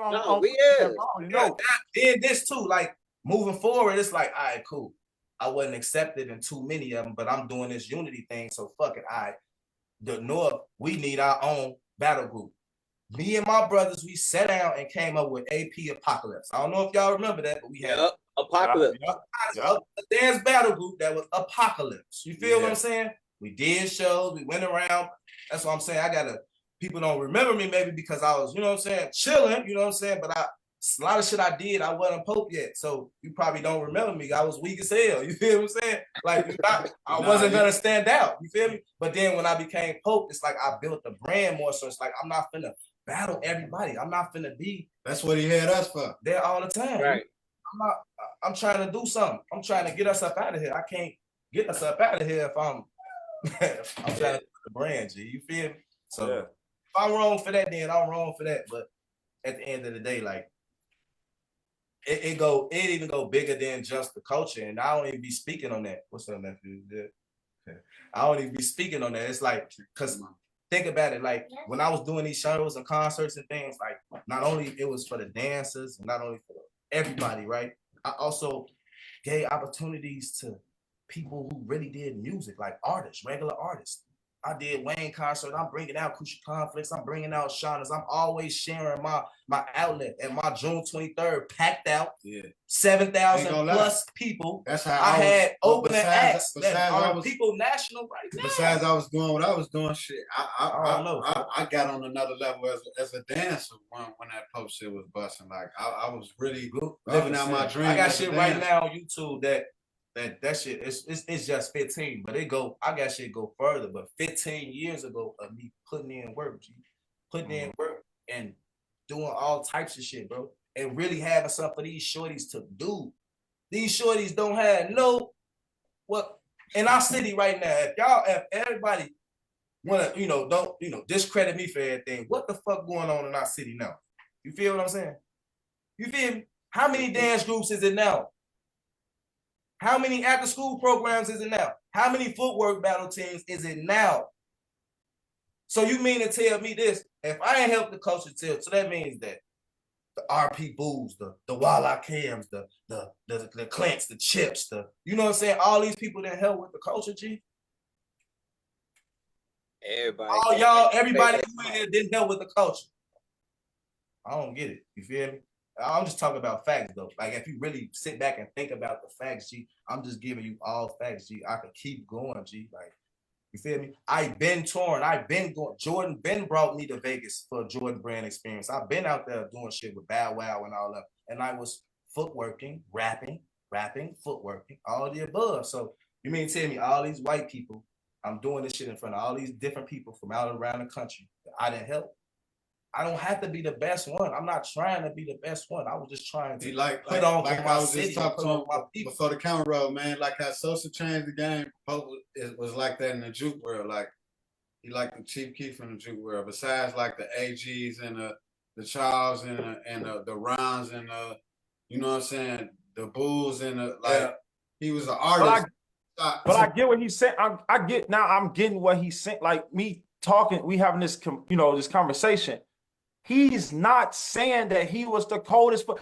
[SPEAKER 1] Did this too. Like, moving forward, it's like, all right, cool. I wasn't accepted in too many of them, but I'm doing this unity thing, so fuck it. All right, the North, we need our own battle group. Me and my brothers, we sat down and came up with AP Apocalypse. I don't know if y'all remember that, but we had
[SPEAKER 3] Apocalypse.
[SPEAKER 1] A dance battle group that was Apocalypse. You feel what I'm saying? We did shows, we went around. That's what I'm saying. People don't remember me maybe because I was, you know what I'm saying, chilling, you know what I'm saying? But a lot of shit I did, I wasn't Pope yet. So you probably don't remember me. I was weak as hell. You feel what I'm saying? Like, I wasn't going to stand out. You feel me? But then when I became Pope, it's like I built the brand more. So it's like, I'm not finna battle everybody. I'm not finna be.
[SPEAKER 2] That's what he had us for.
[SPEAKER 1] There all the time.
[SPEAKER 3] Right.
[SPEAKER 1] I'm trying to do something. I'm trying to get us up out of here. I can't get us up out of here if I'm trying to do the brand, G. You feel me? So if I'm wrong for that, then I'm wrong for that. But at the end of the day, like, it even go bigger than just the culture. And I don't even be speaking on that. What's up, nephew? I don't even be speaking on that. It's like, because think about it, like, when I was doing these shows and concerts and things, like, not only it was for the dancers and not only for everybody, right? I also gave opportunities to people who really did music, like artists, regular artists. I did Wayne concert. I'm bringing out Crucial Conflicts. I'm bringing out Shauna's. I'm always sharing my outlet. And my June 23rd packed out. 7,000 plus people.
[SPEAKER 2] That's how
[SPEAKER 1] I had opening acts that are people national right now.
[SPEAKER 2] Besides, I was doing what I was doing. Shit, I got on another level as a dancer when that Pope shit was busting. Like, I was really living out my dream.
[SPEAKER 1] I got shit right now on YouTube that that shit, it's just 15, but I got shit go further. But 15 years ago of me putting in work, G, putting in work and doing all types of shit, bro, and really having something for these shorties to do. These shorties don't have no what in our city right now. If everybody wanna, don't discredit me for everything, what the fuck going on in our city now? You feel what I'm saying? You feel me? How many dance groups is it now? How many after school programs is it now? How many footwork battle teams is it now? So you mean to tell me this? If I ain't helped the culture tell, so that means that the RP Bulls, the Walla Cams, the Clints, the Chips, you know what I'm saying? All these people that help with the culture, G. Everybody who in here didn't help with the culture. I don't get it. You feel me? I'm just talking about facts though. Like if you really sit back and think about the facts, G, I'm just giving you all facts, G. I could keep going, G. Like, you feel me? I've been torn. I've been going. Jordan Ben brought me to Vegas for a Jordan brand experience. I've been out there doing shit with Bow Wow and all that. And I was footworking, rapping, footworking, all the above. So you mean to tell me all these white people, I'm doing this shit in front of all these different people from out around the country that I didn't help? I don't have to be the best one. I'm not trying to be the best one. I was just trying to put on
[SPEAKER 2] like
[SPEAKER 1] my
[SPEAKER 2] I was
[SPEAKER 1] city,
[SPEAKER 2] just talking to
[SPEAKER 1] my
[SPEAKER 2] him
[SPEAKER 1] people.
[SPEAKER 2] before the camera roll, man. Like how Sosa changed the game. It was like that in the juke world. Like he liked the Chief Keef in the juke world. Besides like the AGs and the Charles and the Rons and you know what I'm saying, the Bulls and he was an artist.
[SPEAKER 4] But I get what he's saying. I'm getting what he's saying. Like me talking, we having this this conversation. He's not saying that he was the coldest. But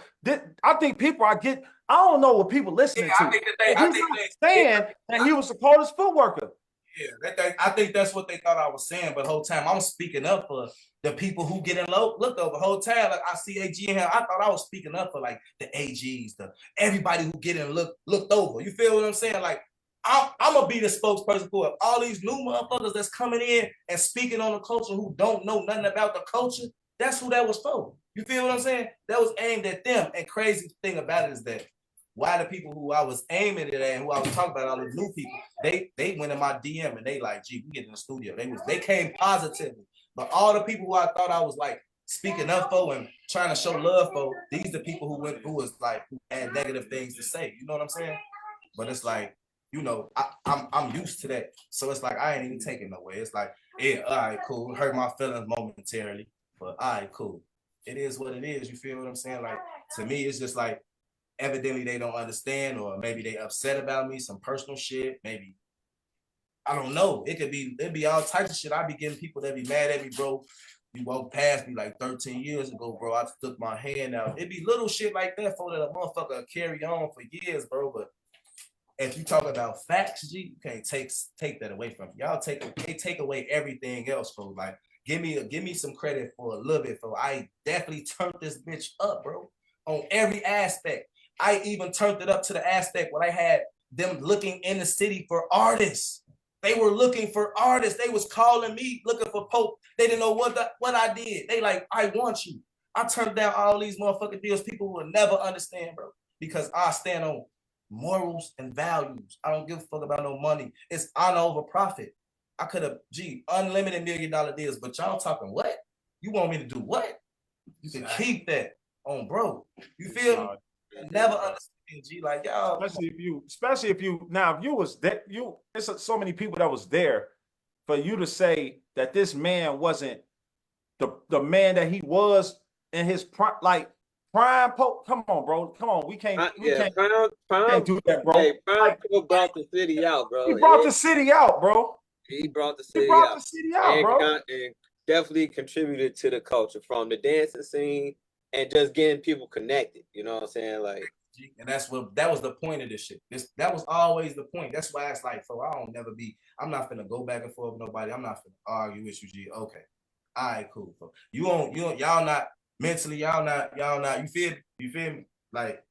[SPEAKER 4] I think I don't know what people listening to. He's not saying that he was the coldest footworker.
[SPEAKER 1] Yeah, I think that's what they thought I was saying. But the whole time I'm speaking up for the people who get looked over. The whole time, like I see AG in here, I thought I was speaking up for like the AGs, everybody who get looked over. You feel what I'm saying? Like I'm gonna be the spokesperson for all these new motherfuckers that's coming in and speaking on the culture who don't know nothing about the culture. That's who that was for. You feel what I'm saying? That was aimed at them. And crazy thing about it is that why the people who I was aiming it at and who I was talking about, all these new people, they went in my DM and they like, gee, we get in the studio. They came positively. But all the people who I thought I was like speaking up for and trying to show love for, these the people who had negative things to say. You know what I'm saying? But it's like, I'm used to that. So it's like I ain't even taking no way. It's like, yeah, all right, cool. Hurt my feelings momentarily. But all right, cool. It is what it is. You feel what I'm saying? Like, to me, it's just like, evidently they don't understand, or maybe they upset about me, some personal shit. Maybe, I don't know. It'd be all types of shit. I be getting people that be mad at me, bro. You walked past me like 13 years ago, bro. I stuck my hand out. It'd be little shit like that for that a motherfucker carry on for years, bro. But if you talk about facts, G, you can't take that away from me. Y'all take away everything else, bro. Like, give me some credit for a little bit, bro. I definitely turned this bitch up, bro, on every aspect. I even turned it up to the aspect when I had them looking in the city for artists. They were looking for artists. They was calling me looking for Pope. They didn't know what I did. They like, I want you. I turned down all these motherfucking deals. People will never understand, bro, because I stand on morals and values. I don't give a fuck about no money. It's honor over profit. I could have, unlimited $1 million deals, but y'all talking what? You want me to do what? You can keep that on, bro. You feel me? Never understand, G. Like, y'all.
[SPEAKER 4] Especially if you was there, there's so many people that was there for you to say that this man wasn't the man that he was in his prime, like prime. Come on, bro. Come on. We can't do that, bro.
[SPEAKER 3] Hey, Prime brought the city out, bro.
[SPEAKER 4] He brought the city out, bro.
[SPEAKER 3] He brought the city out,
[SPEAKER 4] bro.
[SPEAKER 3] And definitely contributed to the culture from the dancing scene and just getting people connected. You know what I'm saying? Like,
[SPEAKER 1] and that was the point of this shit. That was always the point. That's why it's like, I'm not finna go back and forth with nobody. I'm not finna argue with you, G. Okay. All right, cool. Y'all not mentally, y'all not, you feel me? Like,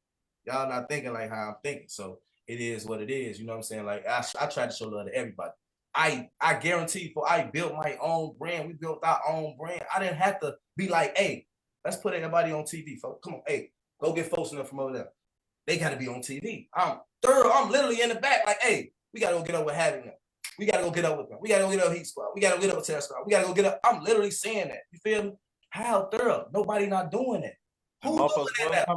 [SPEAKER 1] y'all not thinking like how I'm thinking. So it is what it is. You know what I'm saying? Like, I try to show love to everybody. I guarantee I built my own brand. We built our own brand. I didn't have to be like, hey, let's put everybody on TV, folks. Come on, hey, go get folks in there from over there. They got to be on TV. I'm literally in the back, like, hey, we got to go get up with having them. We got to go get up with them. We got to go get up with Heat Squad. We got to go get up with Terror Squad. We got to go get up. I'm literally saying that. You feel me? How thorough? Nobody not doing that. Who doing that?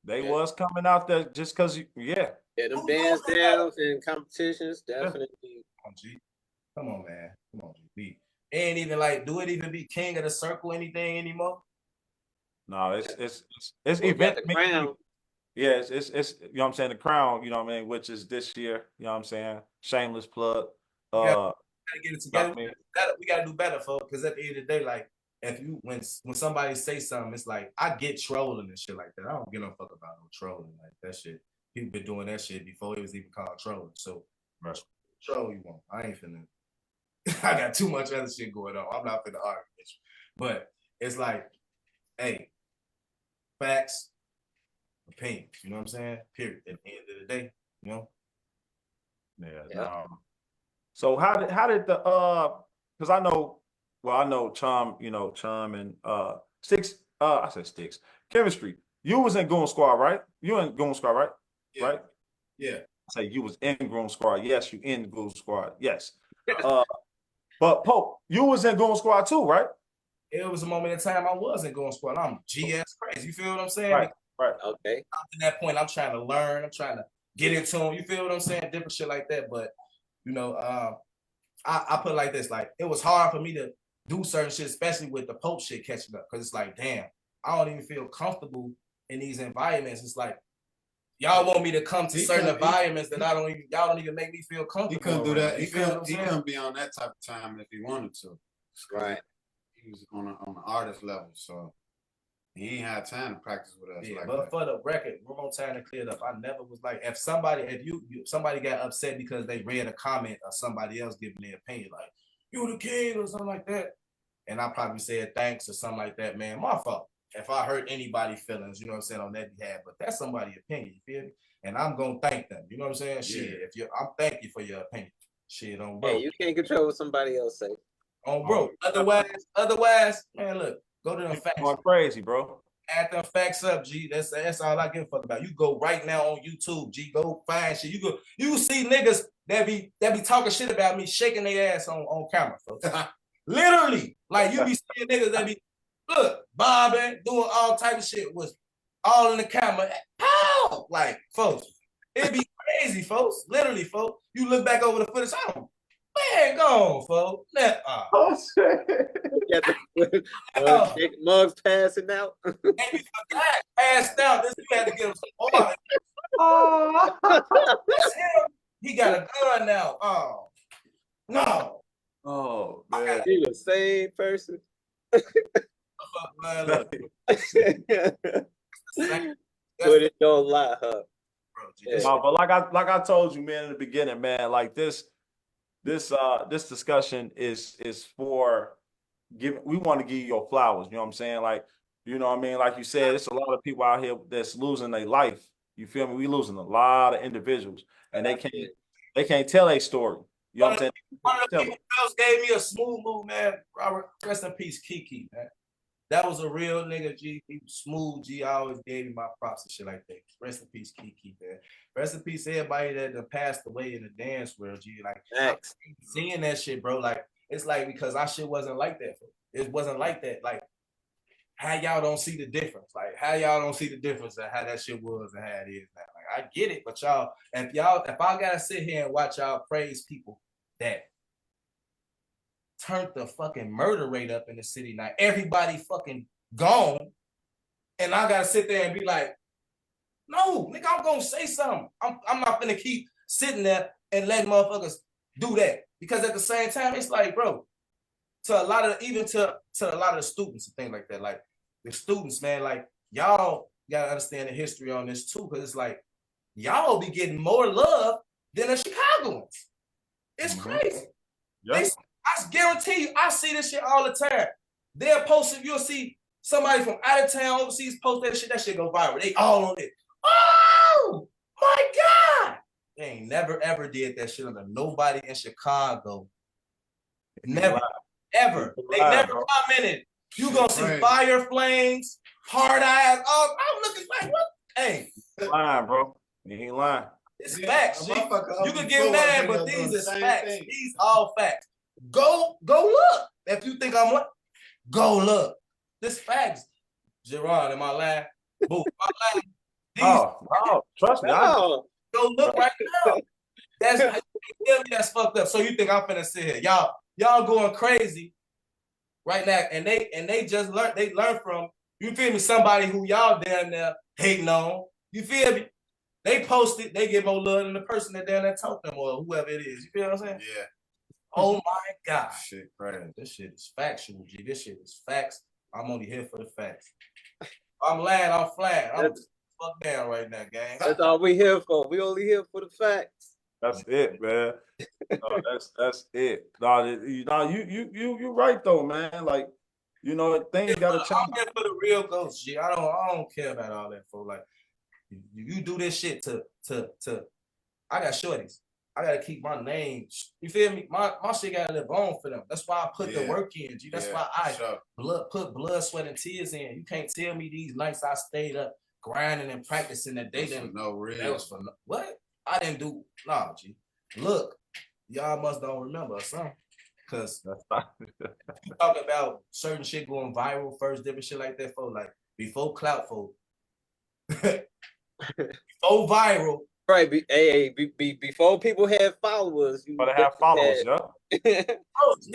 [SPEAKER 4] They was coming out there just because,
[SPEAKER 3] Yeah, them dance downs and competitions, definitely.
[SPEAKER 1] Come on, man. Come on, G. Ain't even like, do it even be king of the circle anything anymore?
[SPEAKER 4] No, it's event.
[SPEAKER 3] The crown.
[SPEAKER 4] Yeah, it's you know what I'm saying, the crown, you know what I mean, which is this year, you know what I'm saying? Shameless plug.
[SPEAKER 1] We gotta get it together. We gotta do better, folks. Because at the end of the day, like, if you when somebody say something, it's like, I get trolling and shit like that. I don't give no fuck about no trolling like that shit. People been doing that shit before it was even called trolling. So troll you want. I ain't finna. I got too much other shit going on. I'm not finna argue with you. But it's like, hey, facts, opinions. You know what I'm saying? Period. At the end of the day, you know.
[SPEAKER 4] Yeah. So how did the because I know Chum, you know, Chum and Sticks, I said Sticks, Chemistry. You was in Goon Squad, right? You in Goon Squad, right?
[SPEAKER 1] Yeah.
[SPEAKER 4] Right?
[SPEAKER 1] Yeah.
[SPEAKER 4] I say you was in Goon Squad. Yes, you in Goon Squad. Yes. But Pope, you was in Goon Squad too, right?
[SPEAKER 1] It was a moment in time I wasn't Goon Squad. I'm GS crazy. You feel what I'm saying?
[SPEAKER 4] Right.
[SPEAKER 3] Okay.
[SPEAKER 1] Up to that point, I'm trying to learn. I'm trying to get into them. You feel what I'm saying? Different shit like that. But you know, I put it like this: like, it was hard for me to do certain shit, especially with the Pope shit catching up, because it's like, damn, I don't even feel comfortable in these environments. It's like, y'all want me to come to certain environments that y'all don't even make me feel comfortable.
[SPEAKER 2] He couldn't do that. He
[SPEAKER 1] couldn't
[SPEAKER 2] be on that type of time if he wanted to.
[SPEAKER 3] Right.
[SPEAKER 2] He was on an artist level, so he ain't had time to practice with us.
[SPEAKER 1] Yeah,
[SPEAKER 2] like
[SPEAKER 1] but
[SPEAKER 2] that.
[SPEAKER 1] for the record, one more time to clear it up. I never was like, if somebody got upset because they read a comment or somebody else giving their opinion, like, you the king or something like that, and I probably said thanks or something like that, man, my fault. If I hurt anybody's feelings, you know what I'm saying, on that behalf, but that's somebody's opinion, you feel me? And I'm gonna thank them, you know what I'm saying? Shit, I'm thank you for your opinion. Shit, on bro.
[SPEAKER 3] Hey, you can't control what somebody else say.
[SPEAKER 1] On bro. Otherwise, man, look, go to them facts.
[SPEAKER 4] Going crazy, bro.
[SPEAKER 1] Add them facts up, G. That's all I give a fuck about. You go right now on YouTube, G. Go find shit. You see niggas that be talking shit about me, shaking their ass on camera, folks. Literally, like, you be seeing niggas that be bobbing, doing all type of shit, was all in the camera. Pow! Like, folks, it be crazy, folks. Literally, folks. You look back over the footage, man, go on, folks.
[SPEAKER 4] Oh shit.
[SPEAKER 3] Mugs passing out.
[SPEAKER 1] And we forgot, passed out. This we had to give him some water. That's him. He got a gun now. Oh no.
[SPEAKER 4] Oh man.
[SPEAKER 3] He the same person. But it don't lie, huh?
[SPEAKER 4] No, but like I told you, man, in the beginning, man, like this discussion is for we want to give you your flowers, you know what I'm saying? Like, you know what I mean? Like you said, there's a lot of people out here that's losing their life. You feel me? We losing a lot of individuals, and they can't tell a story. You know what I'm saying?
[SPEAKER 1] One of the people else gave me a smooth move, man. Robert, rest in peace, Kiki, man. That was a real nigga, G. He was smooth, G. I always gave him my props and shit like that. Rest in peace, Kiki, man. Rest in peace, everybody that passed away in the dance world, G. Like, seeing that shit, bro, like, it's like, because our shit wasn't like that. It wasn't like that. Like, how y'all don't see the difference? Like, how y'all don't see the difference of how that shit was and how it is now? Like, I get it, but y'all, if I gotta sit here and watch y'all praise people that turned the fucking murder rate up in the city now, everybody fucking gone, and I gotta sit there and be like, no, nigga, I'm gonna say something. I'm not gonna keep sitting there and letting motherfuckers do that. Because at the same time, it's like, bro, to a lot of the students and things like that, like the students, man, like, y'all gotta understand the history on this too, because it's like, y'all be getting more love than the Chicagoans. It's crazy. Yep. I guarantee you, I see this shit all the time. They'll post it, you'll see somebody from out of town overseas post that shit go viral. They all on it. Oh my God. They ain't never ever did that shit under nobody in Chicago. Never, ever. They never commented. You gonna see fire flames, hard eyes. Oh, I'm looking like, what? Hey,
[SPEAKER 4] lying, bro. You ain't lying.
[SPEAKER 1] It's
[SPEAKER 2] Yeah,
[SPEAKER 1] facts.
[SPEAKER 2] a
[SPEAKER 1] G.
[SPEAKER 2] motherfucker
[SPEAKER 1] You
[SPEAKER 2] up
[SPEAKER 1] can
[SPEAKER 2] in
[SPEAKER 1] get
[SPEAKER 2] Florida
[SPEAKER 1] mad,
[SPEAKER 2] video
[SPEAKER 1] but
[SPEAKER 2] doing
[SPEAKER 1] these
[SPEAKER 2] the
[SPEAKER 1] is
[SPEAKER 2] same
[SPEAKER 1] facts.
[SPEAKER 2] thing.
[SPEAKER 1] These all facts. Go look. If you think I'm what? Go look. This facts. Gerard, am I lying? Boo, am I lying? These
[SPEAKER 4] Oh, trust me.
[SPEAKER 3] No.
[SPEAKER 1] go look right now. That's tell me that's fucked up. So you think I'm finna sit here? Y'all going crazy right now, and they just learned. They learned from, you feel me, somebody who y'all down there hating on. You feel me? They post it, they get more love than the person that down there talk them or whoever it is. You feel what I'm saying?
[SPEAKER 2] Yeah.
[SPEAKER 1] Oh my God.
[SPEAKER 2] Shit, crazy.
[SPEAKER 1] This shit is factual, G. This shit is facts. I'm only here for the facts. I'm lying, I'm flying. I'm fuck down right now, gang.
[SPEAKER 3] That's all we here for. We only here for the facts.
[SPEAKER 4] That's it, man. No, that's it. No, you right though, man. Like, you know, things gotta change.
[SPEAKER 1] I'm here for the real ghost, G. I don't care about all that for like you do this shit to I got shorties. I gotta keep my name. You feel me? My shit gotta live on for them. That's why I put the work in, G. That's why I put blood, sweat, and tears in. You can't tell me these nights I stayed up grinding and practicing that they didn't.
[SPEAKER 2] No real.
[SPEAKER 1] That was for no, what? I didn't do. Nah, G. Look, y'all must don't remember or something. Cause you talk about certain shit going viral first, different shit like that for like before clout for before viral.
[SPEAKER 3] Right. Before people had followers, you
[SPEAKER 4] Gotta have followers, yeah.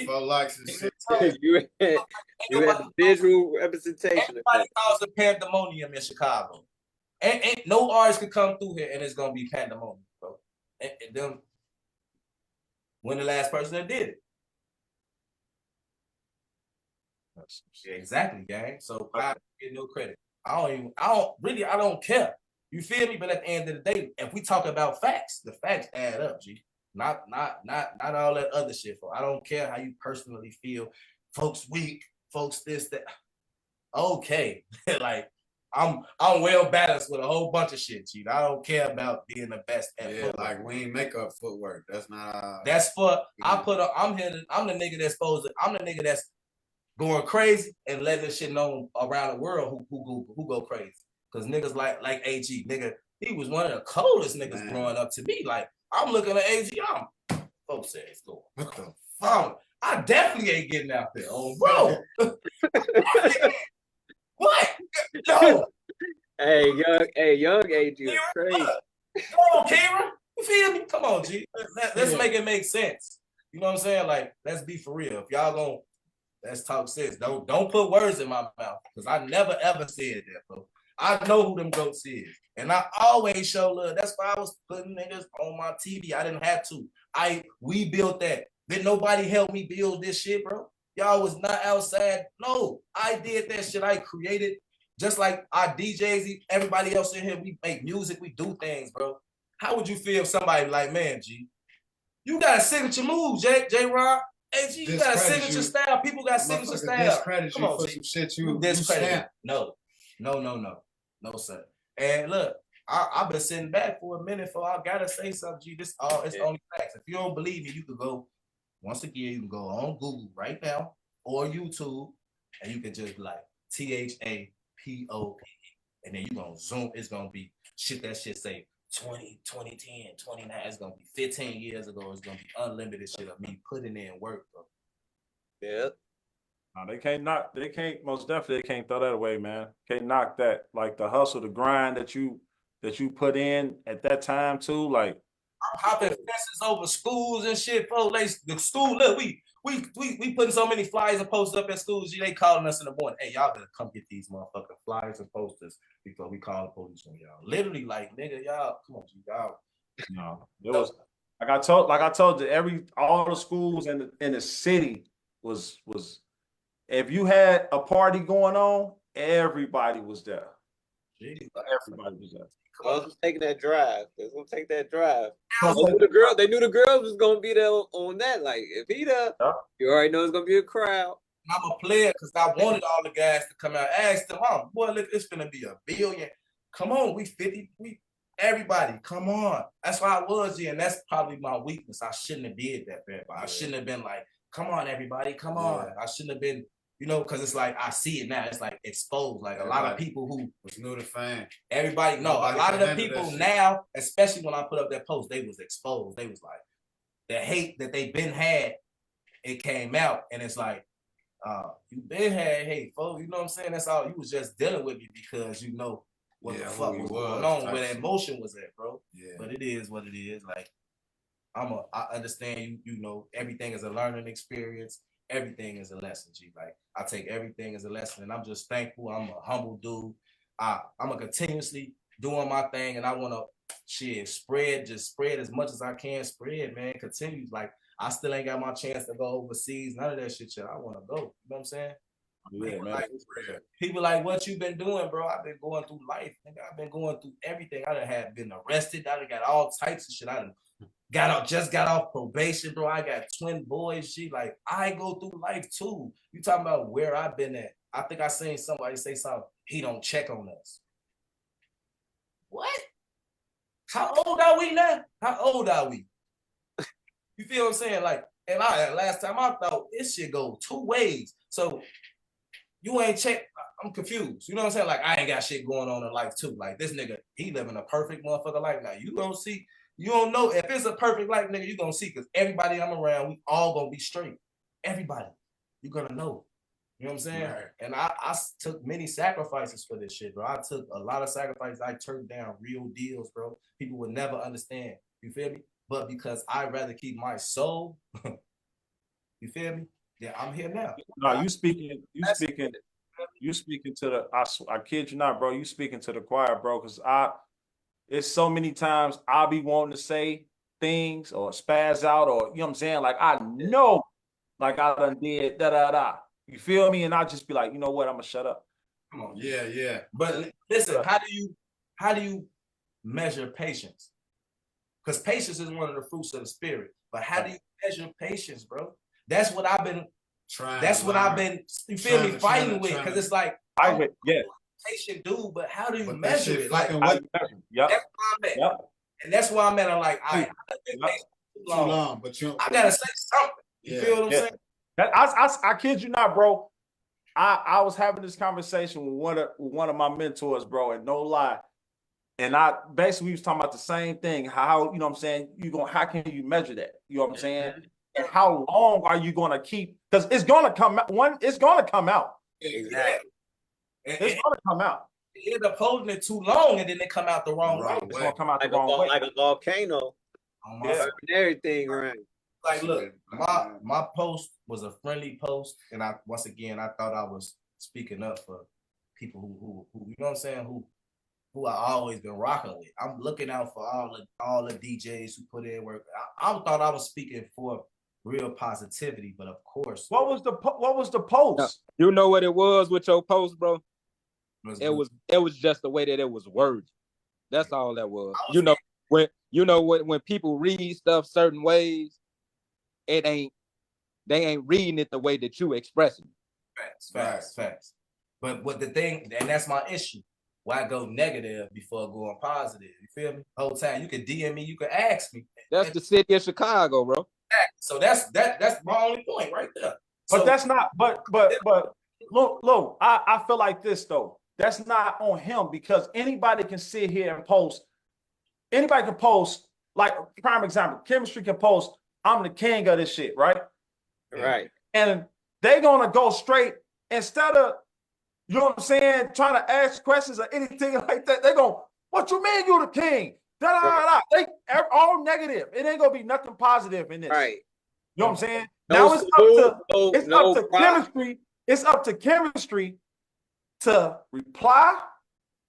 [SPEAKER 2] For likes and shit.
[SPEAKER 3] you had the visual representation.
[SPEAKER 1] Everybody calls the pandemonium in Chicago. Ain't no artist could come through here and it's gonna be pandemonium, bro. And them, when the last person that did it. Yeah, exactly, gang. So I get no credit. I don't care. You feel me? But at the end of the day, if we talk about facts, the facts add up, G. Not all that other shit. For I don't care how you personally feel. Folks weak, folks this, that. Okay. Like I'm well balanced with a whole bunch of shit, G. I don't care about being the best at footwork.
[SPEAKER 2] Like we ain't make up footwork. That's not
[SPEAKER 1] that's for I'm the nigga that's supposed to, I'm the nigga that's going crazy and letting this shit known around the world who go crazy. Cause niggas like AG, nigga, he was one of the coldest niggas growing up to me. Like, I'm looking at AG, folks say it's going. What the fuck? I definitely ain't getting out there. Oh, bro. What? No.
[SPEAKER 3] Young AG is crazy.
[SPEAKER 1] Come on, Kira. You feel me? Come on, G. Let's make it make sense. You know what I'm saying? Like, let's be for real. If y'all gonna, let's talk sense. Don't put words in my mouth. Cause I never ever said that, bro. I know who them goats is. And I always show love. That's why I was putting niggas on my TV. I didn't have to. We built that. Didn't nobody help me build this shit, bro? Y'all was not outside. No, I did that shit. I created, just like our DJs, everybody else in here, we make music, we do things, bro. How would you feel if somebody like, man, G, you got a signature move, J-Rod? Hey, G, you got a signature style. People got signature style. Come on, G.
[SPEAKER 2] Some shit you
[SPEAKER 1] discredit. No, sir. And look, I've been sitting back for a minute for I gotta say something, G. It's only facts. If you don't believe me, you could go, once again, you can go on Google right now or YouTube, and you can just like THAPOP, and then you're gonna zoom, it's gonna be shit that shit say 2010, 29, it's gonna be 15 years ago, it's gonna be unlimited shit of me putting in work, bro.
[SPEAKER 3] Yeah.
[SPEAKER 4] No, they can't most definitely they can't throw that away, man. Can't knock that. Like the hustle, the grind that you put in at that time too. Like
[SPEAKER 1] I'm hopping fences over schools and shit, bro. Like the school, look, we putting so many flyers and posters up at schools. They calling us in the morning. Hey, y'all better come get these motherfucking flyers and posters before we call the police on y'all. Literally, like, nigga, y'all, come on, y'all.
[SPEAKER 4] No, it was like I told you, all the schools in the city was if you had a party going on, everybody was there.
[SPEAKER 1] Jeez,
[SPEAKER 4] Everybody was there.
[SPEAKER 3] I was taking that drive. They was gonna take that drive. They knew the girls was gonna be there on that. Like if he there, you already know it's gonna be a crowd.
[SPEAKER 1] I'm a player because I wanted all the guys to come out. I asked them, boy, look, it's gonna be $1 billion. Come on, we 50, everybody, come on. That's why I was here, and that's probably my weakness. I shouldn't have did that, man. I shouldn't have been like, come on, everybody, come on. I shouldn't have been, you know, because it's like I see it now. It's like exposed. Like a lot of people who
[SPEAKER 2] was new to fame.
[SPEAKER 1] Everybody, no, a lot of the people now, especially when I put up that post, they was exposed. They was like the hate that they been had. It came out, and it's like, you been had hate, folks. You know what I'm saying? That's all. You was just dealing with me because you know what the fuck was going on, where the emotion was at, bro. Yeah. But it is what it is. Like I understand you know, everything is a learning experience. Everything is a lesson, G. Like I take everything as a lesson, and I'm just thankful. I'm a humble dude. I'm a continuously doing my thing, and I want to spread as much as I can. Spread, man. Continue. Like I still ain't got my chance to go overseas. None of that shit. I want to go. You know what I'm saying? Yeah, man. Like, people like, what you been doing, bro? I've been going through life. Nigga. I've been going through everything. I done been arrested. I done got all types of shit. I done just got off probation, bro. I got twin boys. Like I go through life too. You talking about where I've been at? I think I seen somebody say something. He don't check on us. What? How old are we now? How old are we? You feel what I'm saying? Like, and last time I thought this shit go two ways. So you ain't check. I'm confused. You know what I'm saying? Like I ain't got shit going on in life too. Like this nigga, he living a perfect motherfucker life. Now you gonna see. You don't know if it's a perfect life, nigga. You gonna see because everybody I'm around, we all gonna be straight. Everybody, you gonna know. You know what I'm saying? Right. And I took many sacrifices for this shit, bro. I took a lot of sacrifices. I turned down real deals, bro. People would never understand. You feel me? But because I'd rather keep my soul, you feel me? Yeah, I'm here now.
[SPEAKER 4] No, you speaking to the, I kid you not, bro. You speaking to the choir, bro, because it's so many times I'll be wanting to say things or spaz out or, you know what I'm saying? Like, I know, like I done did da-da-da. You feel me? And I just be like, you know what? I'm going to shut up.
[SPEAKER 1] Come on. Yeah. But listen, how do you measure patience? Because patience is one of the fruits of the spirit. But how do you measure patience, bro? That's what I've been trying. That's what I've been, you feel me, fighting with. Because it's like, patient dude, but how do you measure it? Like, that's where I'm at. Yep. And that's why I'm at. I'm like, I've been patient too long, but I gotta say something. You feel what I'm saying?
[SPEAKER 4] I kid you not, bro. I was having this conversation with one of my mentors, bro, and no lie. And we was talking about the same thing. How, you know what I'm saying, how can you measure that? You know what I'm saying? And how long are you gonna keep? Because it's gonna come out. It's gonna come out.
[SPEAKER 1] Exactly.
[SPEAKER 4] It's gonna come out.
[SPEAKER 1] You end up holding it too long, and then it come out the wrong way.
[SPEAKER 4] It's gonna come out the wrong way,
[SPEAKER 3] like a volcano. Everything right.
[SPEAKER 1] Like, look, my post was a friendly post, and I thought I was speaking up for people who you know what I'm saying, who I always been rocking with. I'm looking out for all the DJs who put in work. I thought I was speaking for real positivity, but of course,
[SPEAKER 4] what was the post?
[SPEAKER 5] You know what it was with your post, bro? It was just the way that it was worded. That's all that was. When people read stuff certain ways, they ain't reading it the way that you expressing it.
[SPEAKER 1] Facts. But what the thing, and that's my issue. Why go negative before going positive? You feel me? Whole time you can DM me, you can ask me.
[SPEAKER 5] That's the city of Chicago, bro.
[SPEAKER 1] So that's my only point right there.
[SPEAKER 4] But that's not. But look, I feel like this though. That's not on him because anybody can sit here and post. Anybody can post. Like prime example, Chemistry can post. I'm the king of this shit, right?
[SPEAKER 3] Right.
[SPEAKER 4] And they're gonna go straight instead of, you know what I'm saying, trying to ask questions or anything like that. They go, what you mean you the king? They all negative. It ain't gonna be nothing positive in this.
[SPEAKER 3] Right.
[SPEAKER 4] You know what I'm saying? Now it's up to Chemistry. It's up to Chemistry to reply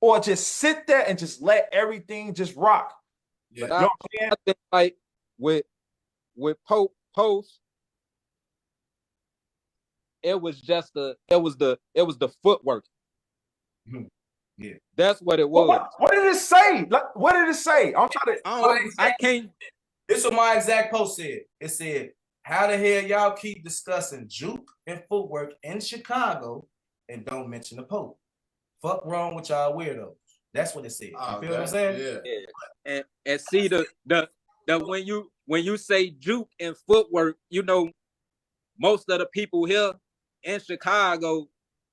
[SPEAKER 4] or just sit there and just let everything just rock.
[SPEAKER 5] Yeah. You know what I'm saying? I think like with post, it was the footwork.
[SPEAKER 1] Yeah,
[SPEAKER 5] that's what it was.
[SPEAKER 4] What did it say? What did it say? I'm trying to.
[SPEAKER 5] I can't.
[SPEAKER 1] This is what my exact post said. It said, "How the hell y'all keep discussing juke and footwork in Chicago and don't mention the Pope? Fuck wrong with y'all weirdos." That's what it said. You feel what I'm saying?
[SPEAKER 5] Yeah. And see the when you say juke and footwork, you know, most of the people here in Chicago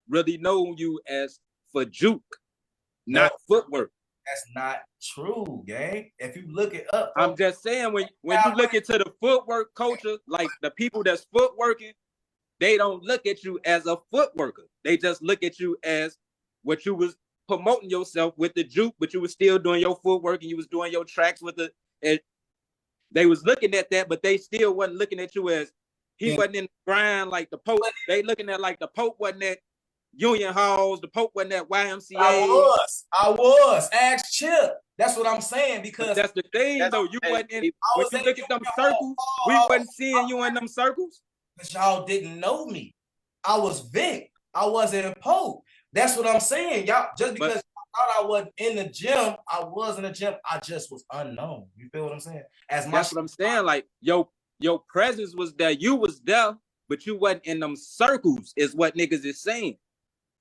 [SPEAKER 5] really know you as for juke, not footwork.
[SPEAKER 1] That's not true, gang. If you look it up,
[SPEAKER 5] I'm just saying when you look into the footwork culture, like the people that's footworking, they don't look at you as a footworker. They just look at you as what you was promoting yourself with the juke, but you was still doing your footwork and you was doing your tracks with the. They was looking at that, but they still wasn't looking at you as he wasn't in the grind like the Pope. They looking at like the Pope wasn't at Union Halls, the Pope wasn't at YMCA.
[SPEAKER 1] I was. Ask Chip. That's what I'm saying, because
[SPEAKER 5] but that's the thing though. You wasn't in. When you look at them circles, we wasn't seeing you in them circles.
[SPEAKER 1] Because y'all didn't know me. I was Vic. I wasn't Pope. That's what I'm saying. Y'all, just because I thought I wasn't in the gym, I was in the gym. I just was unknown. You feel what I'm saying? That's
[SPEAKER 5] what I'm saying. Like your presence was there. You was there, but you wasn't in them circles, is what niggas is saying.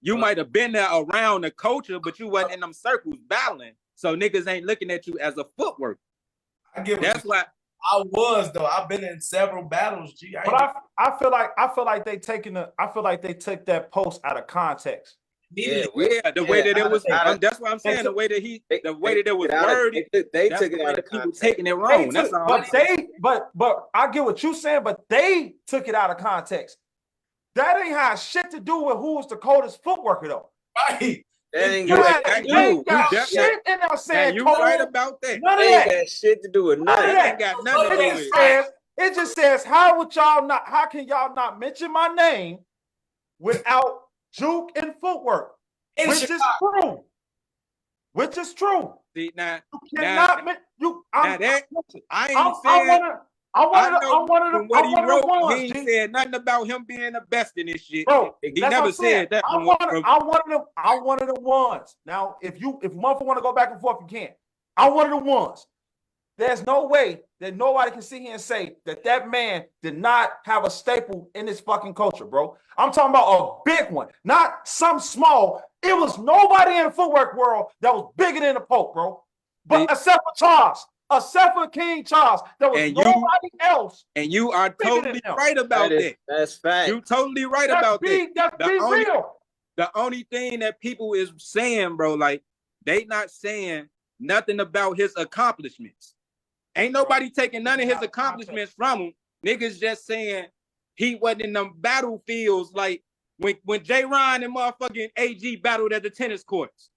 [SPEAKER 5] You might have been there around the culture, but you wasn't in them circles battling. So niggas ain't looking at you as a footwork. That's why
[SPEAKER 1] I was though. I've been in several battles, G.
[SPEAKER 4] But I feel like they took that post out of context.
[SPEAKER 5] Yeah, the way that it was. That's what I'm saying. The way that it was worded,
[SPEAKER 3] they took it out of
[SPEAKER 5] people taking it wrong. That's all.
[SPEAKER 4] But I get what you're saying. But they took it out of context. That ain't had shit to do with who was the coldest footworker though.
[SPEAKER 1] Right.
[SPEAKER 3] That ain't
[SPEAKER 4] got shit in there saying
[SPEAKER 5] you right about that.
[SPEAKER 4] None of
[SPEAKER 3] that got shit to do with nothing.
[SPEAKER 5] That ain't got nothing to do with it.
[SPEAKER 4] It just says, how can y'all not mention my name without juke and footwork? Which is true. Which is true.
[SPEAKER 5] See, now,
[SPEAKER 4] you cannot
[SPEAKER 5] I wanted what he wrote. He ain't said nothing about him being the best in this shit.
[SPEAKER 4] Bro,
[SPEAKER 5] he never said that.
[SPEAKER 4] I wanted the ones. Now, if one want to go back and forth, you can. I wanted the ones. There's no way that nobody can sit here and say that man did not have a staple in this fucking culture, bro. I'm talking about a big one, not some small. It was nobody in the footwork world that was bigger than the Pope, bro. But except for Charles. Except for King Charles, there was nobody else.
[SPEAKER 5] And you are totally right about that.
[SPEAKER 3] That's fact.
[SPEAKER 5] You totally right about that.
[SPEAKER 4] That's real.
[SPEAKER 5] The only thing that people is saying, bro, like they not saying nothing about his accomplishments. Ain't nobody taking none of his accomplishments from him. Niggas just saying he wasn't in them battlefields like when J. Ron and motherfucking AG battled at the tennis courts.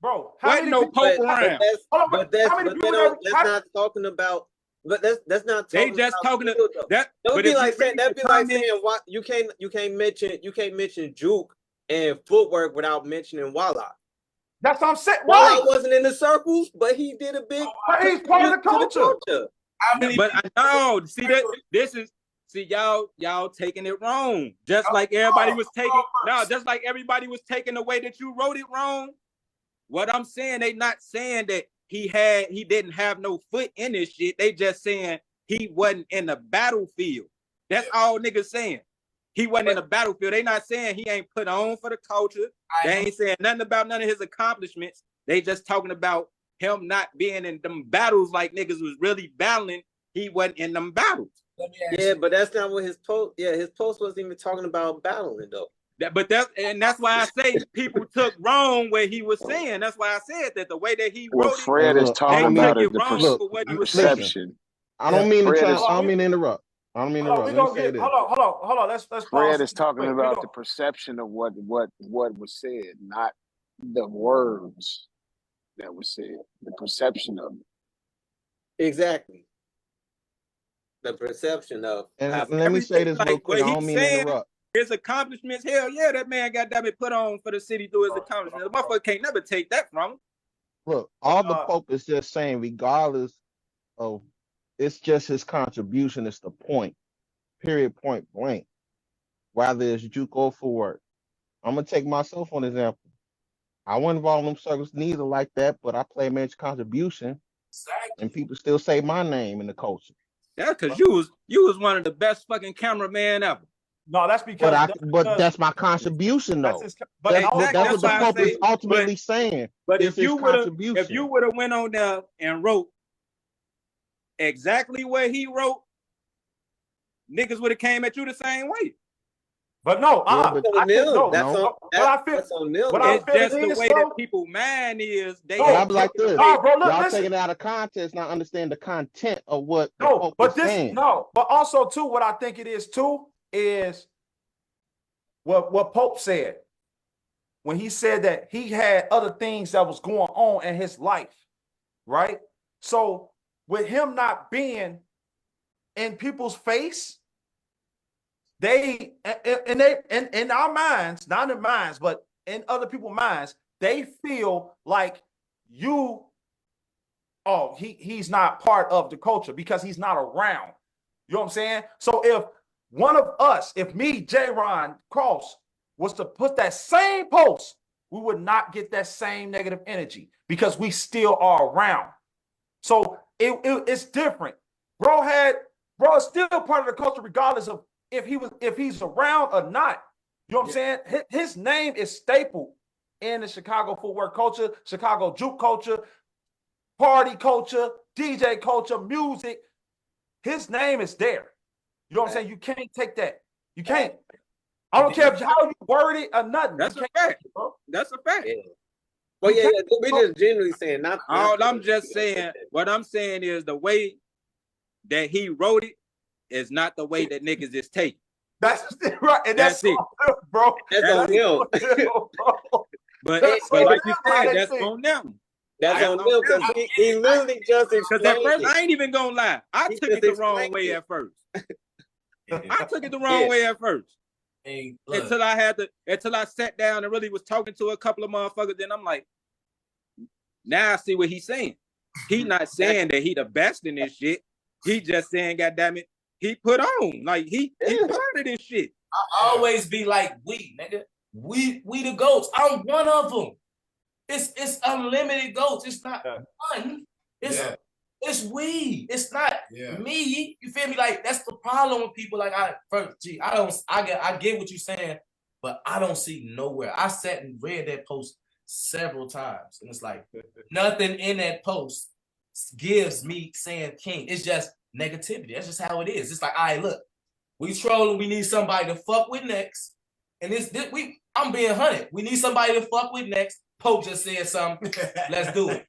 [SPEAKER 4] Bro,
[SPEAKER 5] wasn't no Pope around.
[SPEAKER 3] That's not talking about. But that's not.
[SPEAKER 5] They just talking about that.
[SPEAKER 3] That'd be like saying why you can't mention juke and footwork without mentioning Walla.
[SPEAKER 4] That's what I'm saying.
[SPEAKER 3] Walla wasn't in the circles, but he did a big.
[SPEAKER 4] He's part of the culture.
[SPEAKER 5] But I know. See that this is. See y'all taking it wrong. Just like everybody was taking. No, just like everybody was taking the way that you wrote it wrong. What I'm saying, they not saying that he didn't have no foot in this shit. They just saying he wasn't in the battlefield. That's all niggas saying. He wasn't in the battlefield. They not saying he ain't put on for the culture. They ain't saying nothing about none of his accomplishments. They just talking about him not being in them battles like niggas was really battling. He wasn't in them battles.
[SPEAKER 3] Yeah, but that's not what his post. Yeah, his post wasn't even talking about battling though.
[SPEAKER 5] That's why I say people took wrong what he was saying. That's why I said that the way that he wrote it,
[SPEAKER 6] Fred is talking about the perception.
[SPEAKER 7] I don't mean to interrupt. Let me say this.
[SPEAKER 4] Hold on. Let's
[SPEAKER 6] Fred is talking about the perception of what was said, not the words that were said. The perception of it.
[SPEAKER 3] Exactly. The perception of.
[SPEAKER 7] And let me say this real quick. I don't mean to interrupt.
[SPEAKER 5] His accomplishments, hell yeah, that man got that put on for the city through his accomplishments. The motherfucker can't never take that from him.
[SPEAKER 7] Look, all the Pope is just saying, regardless of, it's just his contribution. It's the point. Period. Point blank. Whether it's juke or for work. I'm gonna take myself on example. I wasn't involved in them circles neither like that, but I play a major contribution, and people still say my name in the culture.
[SPEAKER 5] Yeah, because you was one of the best fucking cameraman ever.
[SPEAKER 4] No, that's because.
[SPEAKER 7] But that's my contribution, though. That's what the Pope is ultimately saying.
[SPEAKER 5] But if you would have went on there and wrote exactly what he wrote, niggas would have came at you the same way.
[SPEAKER 4] But no,
[SPEAKER 7] Yeah, but
[SPEAKER 4] I think no.
[SPEAKER 3] That's on. That's on Nil.
[SPEAKER 4] What
[SPEAKER 5] It's
[SPEAKER 4] I feel
[SPEAKER 5] just the
[SPEAKER 4] is,
[SPEAKER 5] way
[SPEAKER 4] bro,
[SPEAKER 5] that people mind is. They
[SPEAKER 4] No,
[SPEAKER 7] but I'll be like this.
[SPEAKER 4] no, bro, look,
[SPEAKER 7] Y'all
[SPEAKER 4] listen.
[SPEAKER 7] taking it out of context, not understand the content of what the
[SPEAKER 4] No,
[SPEAKER 7] Pope
[SPEAKER 4] but
[SPEAKER 7] is
[SPEAKER 4] this
[SPEAKER 7] saying.
[SPEAKER 4] no, but also too, what I think it is too is what Pope said when he said that he had other things that was going on in his life, right? So with him not being in people's face, they in our minds, not in minds, but in other people's minds, they feel like he's not part of the culture because he's not around. You know what I'm saying? So if one of us, if me, J. Ron Cross, was to put that same post, we would not get that same negative energy because we still are around. So it's different. Bro is still part of the culture regardless of if he's around or not. You know what I'm saying? His name is stapled in the Chicago footwork culture, Chicago juke culture, party culture, DJ culture, music. His name is there. You know what I'm saying? You can't take that. You can't. I don't care how you word it or nothing.
[SPEAKER 5] That's a fact. That's a fact.
[SPEAKER 3] Yeah. Well, yeah, we just generally saying not.
[SPEAKER 5] All I'm just saying, what I'm saying is the way that he wrote it is not the way that niggas is taking.
[SPEAKER 4] That's right, and that's
[SPEAKER 5] it,
[SPEAKER 4] bro.
[SPEAKER 3] That's on him.
[SPEAKER 5] But like you said, that's on them.
[SPEAKER 3] That's on him because he literally just explained.
[SPEAKER 5] Because at first, I ain't even gonna lie, I took it the wrong way at first. I took it the wrong way at first.
[SPEAKER 1] Hey,
[SPEAKER 5] until I sat down and really was talking to a couple of motherfuckers. Then I'm like, now I see what he's saying. He not saying that he the best in this shit. He just saying, God damn it, he put on. Like he part of this shit.
[SPEAKER 1] I always be like, we, nigga. We the goats. I'm one of them. It's unlimited goats. It's not one. It's we. It's not me. You feel me? Like that's the problem with people. Like I get what you're saying, but I don't see nowhere. I sat and read that post several times, and it's like nothing in that post gives me saying King. It's just negativity. That's just how it is. It's like, all right, look, we trolling. We need somebody to fuck with next, and I'm being hunted. We need somebody to fuck with next. Pope just said something. Let's do it.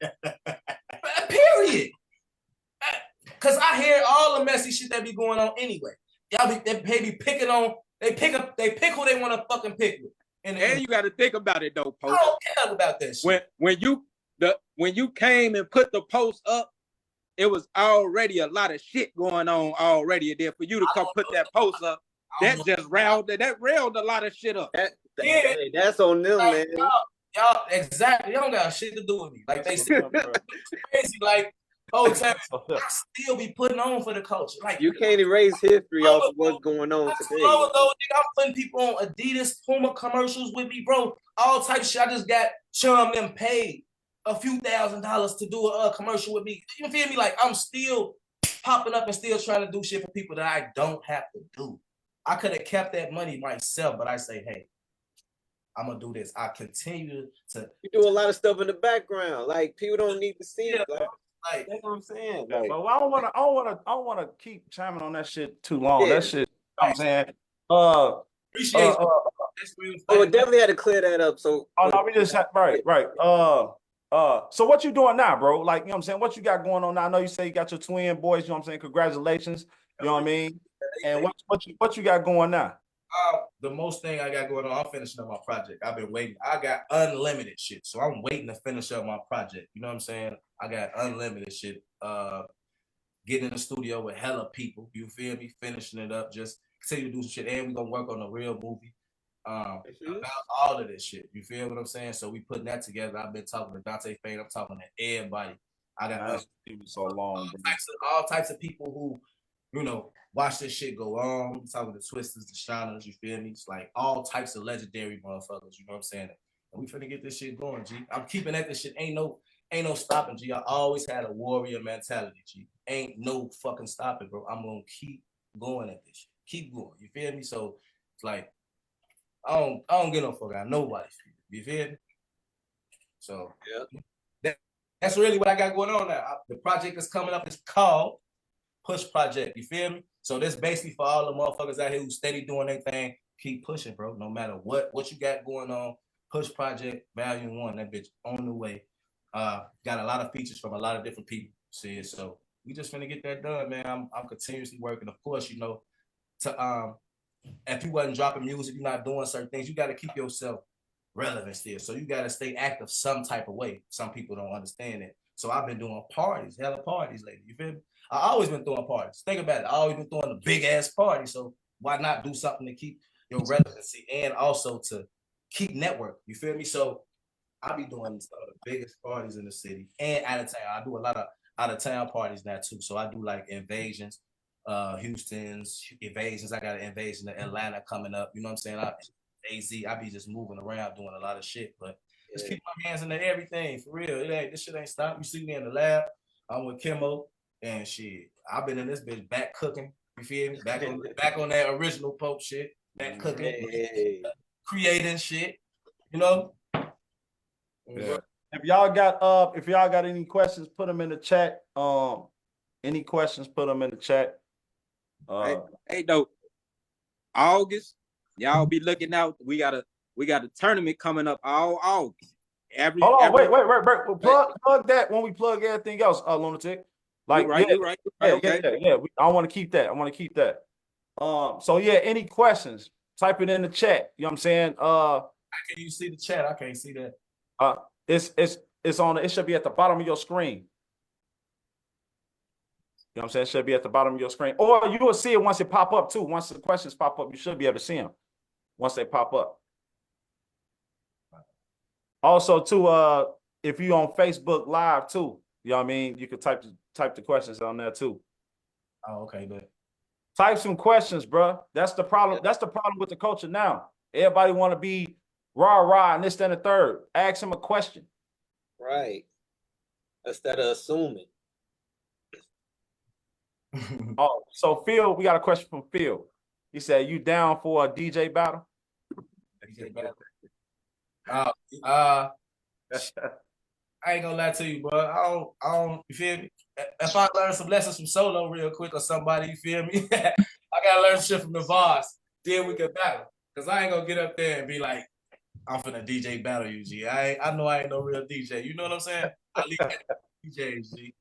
[SPEAKER 1] Period. Cause I hear all the messy shit that be going on anyway. They be picking on. They pick who they want to fucking pick with.
[SPEAKER 5] And you got to think about it though, Pope.
[SPEAKER 1] I don't care about that shit.
[SPEAKER 5] When you came and put the post up, it was already a lot of shit going on already. And then for you to come put that post up, that railed a lot of shit up.
[SPEAKER 3] That's on them, man.
[SPEAKER 1] Y'all exactly. Y'all don't got shit to do with me. Like they said, crazy. Like I still be putting on for the culture. Like
[SPEAKER 3] you can't erase history off of what's going on today.
[SPEAKER 1] Though, nigga, I'm putting people on Adidas, Puma commercials with me, bro. All types of shit. I just got Chum them paid a few $1,000s to do a commercial with me. You feel me? Like I'm still popping up and still trying to do shit for people that I don't have to do. I could have kept that money myself, but I say, hey, I'm gonna do this. I continue to.
[SPEAKER 3] You do a lot of stuff in the background. Like people don't need to see it. Like that's what I'm saying. Like,
[SPEAKER 4] but I don't wanna keep chiming on that shit too long. That shit. You know what I'm saying.
[SPEAKER 1] Appreciate
[SPEAKER 3] we definitely had to clear that up. So
[SPEAKER 4] no, we just right. So what you doing now, bro? Like, you know what I'm saying? What you got going on now? I know you say you got your twin boys, you know what I'm saying? Congratulations. You know what I mean? And what you got going now?
[SPEAKER 1] The most thing I got going on, I'm finishing up my project. I've been waiting. I got unlimited shit. So I'm waiting to finish up my project. You know what I'm saying? I got unlimited shit. Getting in the studio with hella people. You feel me? Finishing it up. Just continue to do some shit. And we're gonna work on a real movie. About all of this shit. You feel what I'm saying? So we putting that together. I've been talking to Dante Fane. I'm talking to everybody. I got
[SPEAKER 4] so long.
[SPEAKER 1] All types of people who, you know, watch this shit go on. I'm talking to Twisters, the Shiners, you feel me? It's like all types of legendary motherfuckers, you know what I'm saying? And we finna get this shit going, G. I'm keeping at this shit. Ain't no stopping, G. I always had a warrior mentality, G. Ain't no fucking stopping, bro. I'm gonna keep going at this shit. Keep going, you feel me? So it's like, I don't get no fuck out nobody, you feel me? So that's really what I got going on now. The project that's coming up is called Push Project, you feel me? So this basically for all the motherfuckers out here who steady doing their thing, keep pushing, bro. No matter what you got going on. Push Project Volume 1, that bitch on the way. Got a lot of features from a lot of different people. See, so we just finna get that done, man. I'm continuously working. Of course, you know, to if you wasn't dropping music, you're not doing certain things, you got to keep yourself relevant still. So you got to stay active some type of way. Some people don't understand it. So I've been doing parties, hella parties lately. You feel me? I always been throwing parties. Think about it. I always been throwing a big ass party. So why not do something to keep your relevancy and also to keep network? You feel me? So I be doing some of the biggest parties in the city and out of town. I do a lot of out of town parties now too. So I do like invasions, Houston's invasions. I got an invasion in Atlanta coming up. You know what I'm saying? I be just moving around doing a lot of shit, but just keep my hands into everything for real. This shit ain't stop. You see me in the lab. I'm with Kimmo and shit. I've been in this bitch back cooking. You feel me? Back on that original Pope shit. Back cooking, creating shit. You know.
[SPEAKER 4] Yeah. If y'all got any questions, put them in the chat. Any questions, put them in the chat.
[SPEAKER 5] Hey, though, August, y'all be looking out. We got a tournament coming up all August.
[SPEAKER 4] Wait. Plug that when we plug everything else, Lunatic. Like,
[SPEAKER 5] you're right. Okay.
[SPEAKER 4] Yeah. I want to keep that. So yeah, any questions? Type it in the chat. You know what I'm saying?
[SPEAKER 1] Can you see the chat? I can't see that.
[SPEAKER 4] It's on. It should be at the bottom of your screen. You know what I'm saying? It should be at the bottom of your screen, or you will see it once it pop up too. Once the questions pop up, you should be able to see them once they pop up. Also, too, if you on Facebook Live too, you know what I mean. You could type the questions on there too.
[SPEAKER 1] Oh, okay, but
[SPEAKER 4] type some questions, bro. That's the problem. That's the problem with the culture now. Everybody want to be rah and this, that, and the third. Ask him a question.
[SPEAKER 3] Right. Instead of assuming.
[SPEAKER 4] Oh, so Phil, we got a question from Phil. He said, "You down for a DJ battle?"
[SPEAKER 1] DJ battle. I ain't gonna lie to you, bro. I don't. You feel me? If I learn some lessons from Solo real quick or somebody, you feel me? I gotta learn shit from the Voss. Then we can battle. Cause I ain't gonna get up there and be like, I'm finna DJ battle you, G. I know I ain't no real DJ. You know what I'm saying? I leave that DJs, G.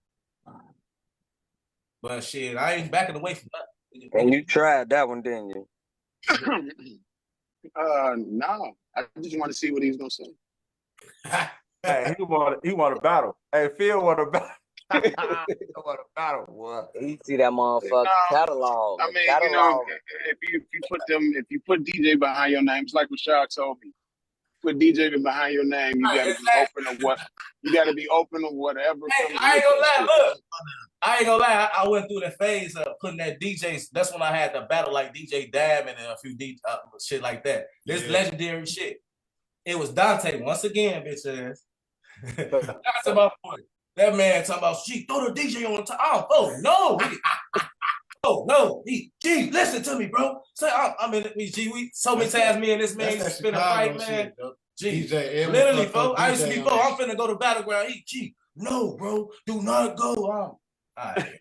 [SPEAKER 1] But shit, I ain't backing away from nothing.
[SPEAKER 8] And you tried that one, didn't you?
[SPEAKER 6] No. I just want to see what he's gonna say.
[SPEAKER 4] Hey, he want a battle. Hey, Phil want a battle. Want a battle, boy.
[SPEAKER 8] He see that motherfucker catalog.
[SPEAKER 6] I mean, you know, if you put DJ behind your name, it's like what Shaq told me. Put DJ behind your name, you gotta be open to whatever.
[SPEAKER 1] Hey, I ain't gonna lie, look. I ain't gonna lie, I went through the phase of putting that DJ. That's when I had to battle like DJ Diamond and a few shit like that. This legendary shit. It was Dante once again, bitch ass. That's my point. That man talking about, gee, throw the DJ on the top. Oh no, G, listen to me, bro. Say, I mean, G, we so many times me and this man used to spin a fight, man. G, literally, folks. I used to be, bro, I'm finna go to Battleground. G, no, bro, do not go. All right.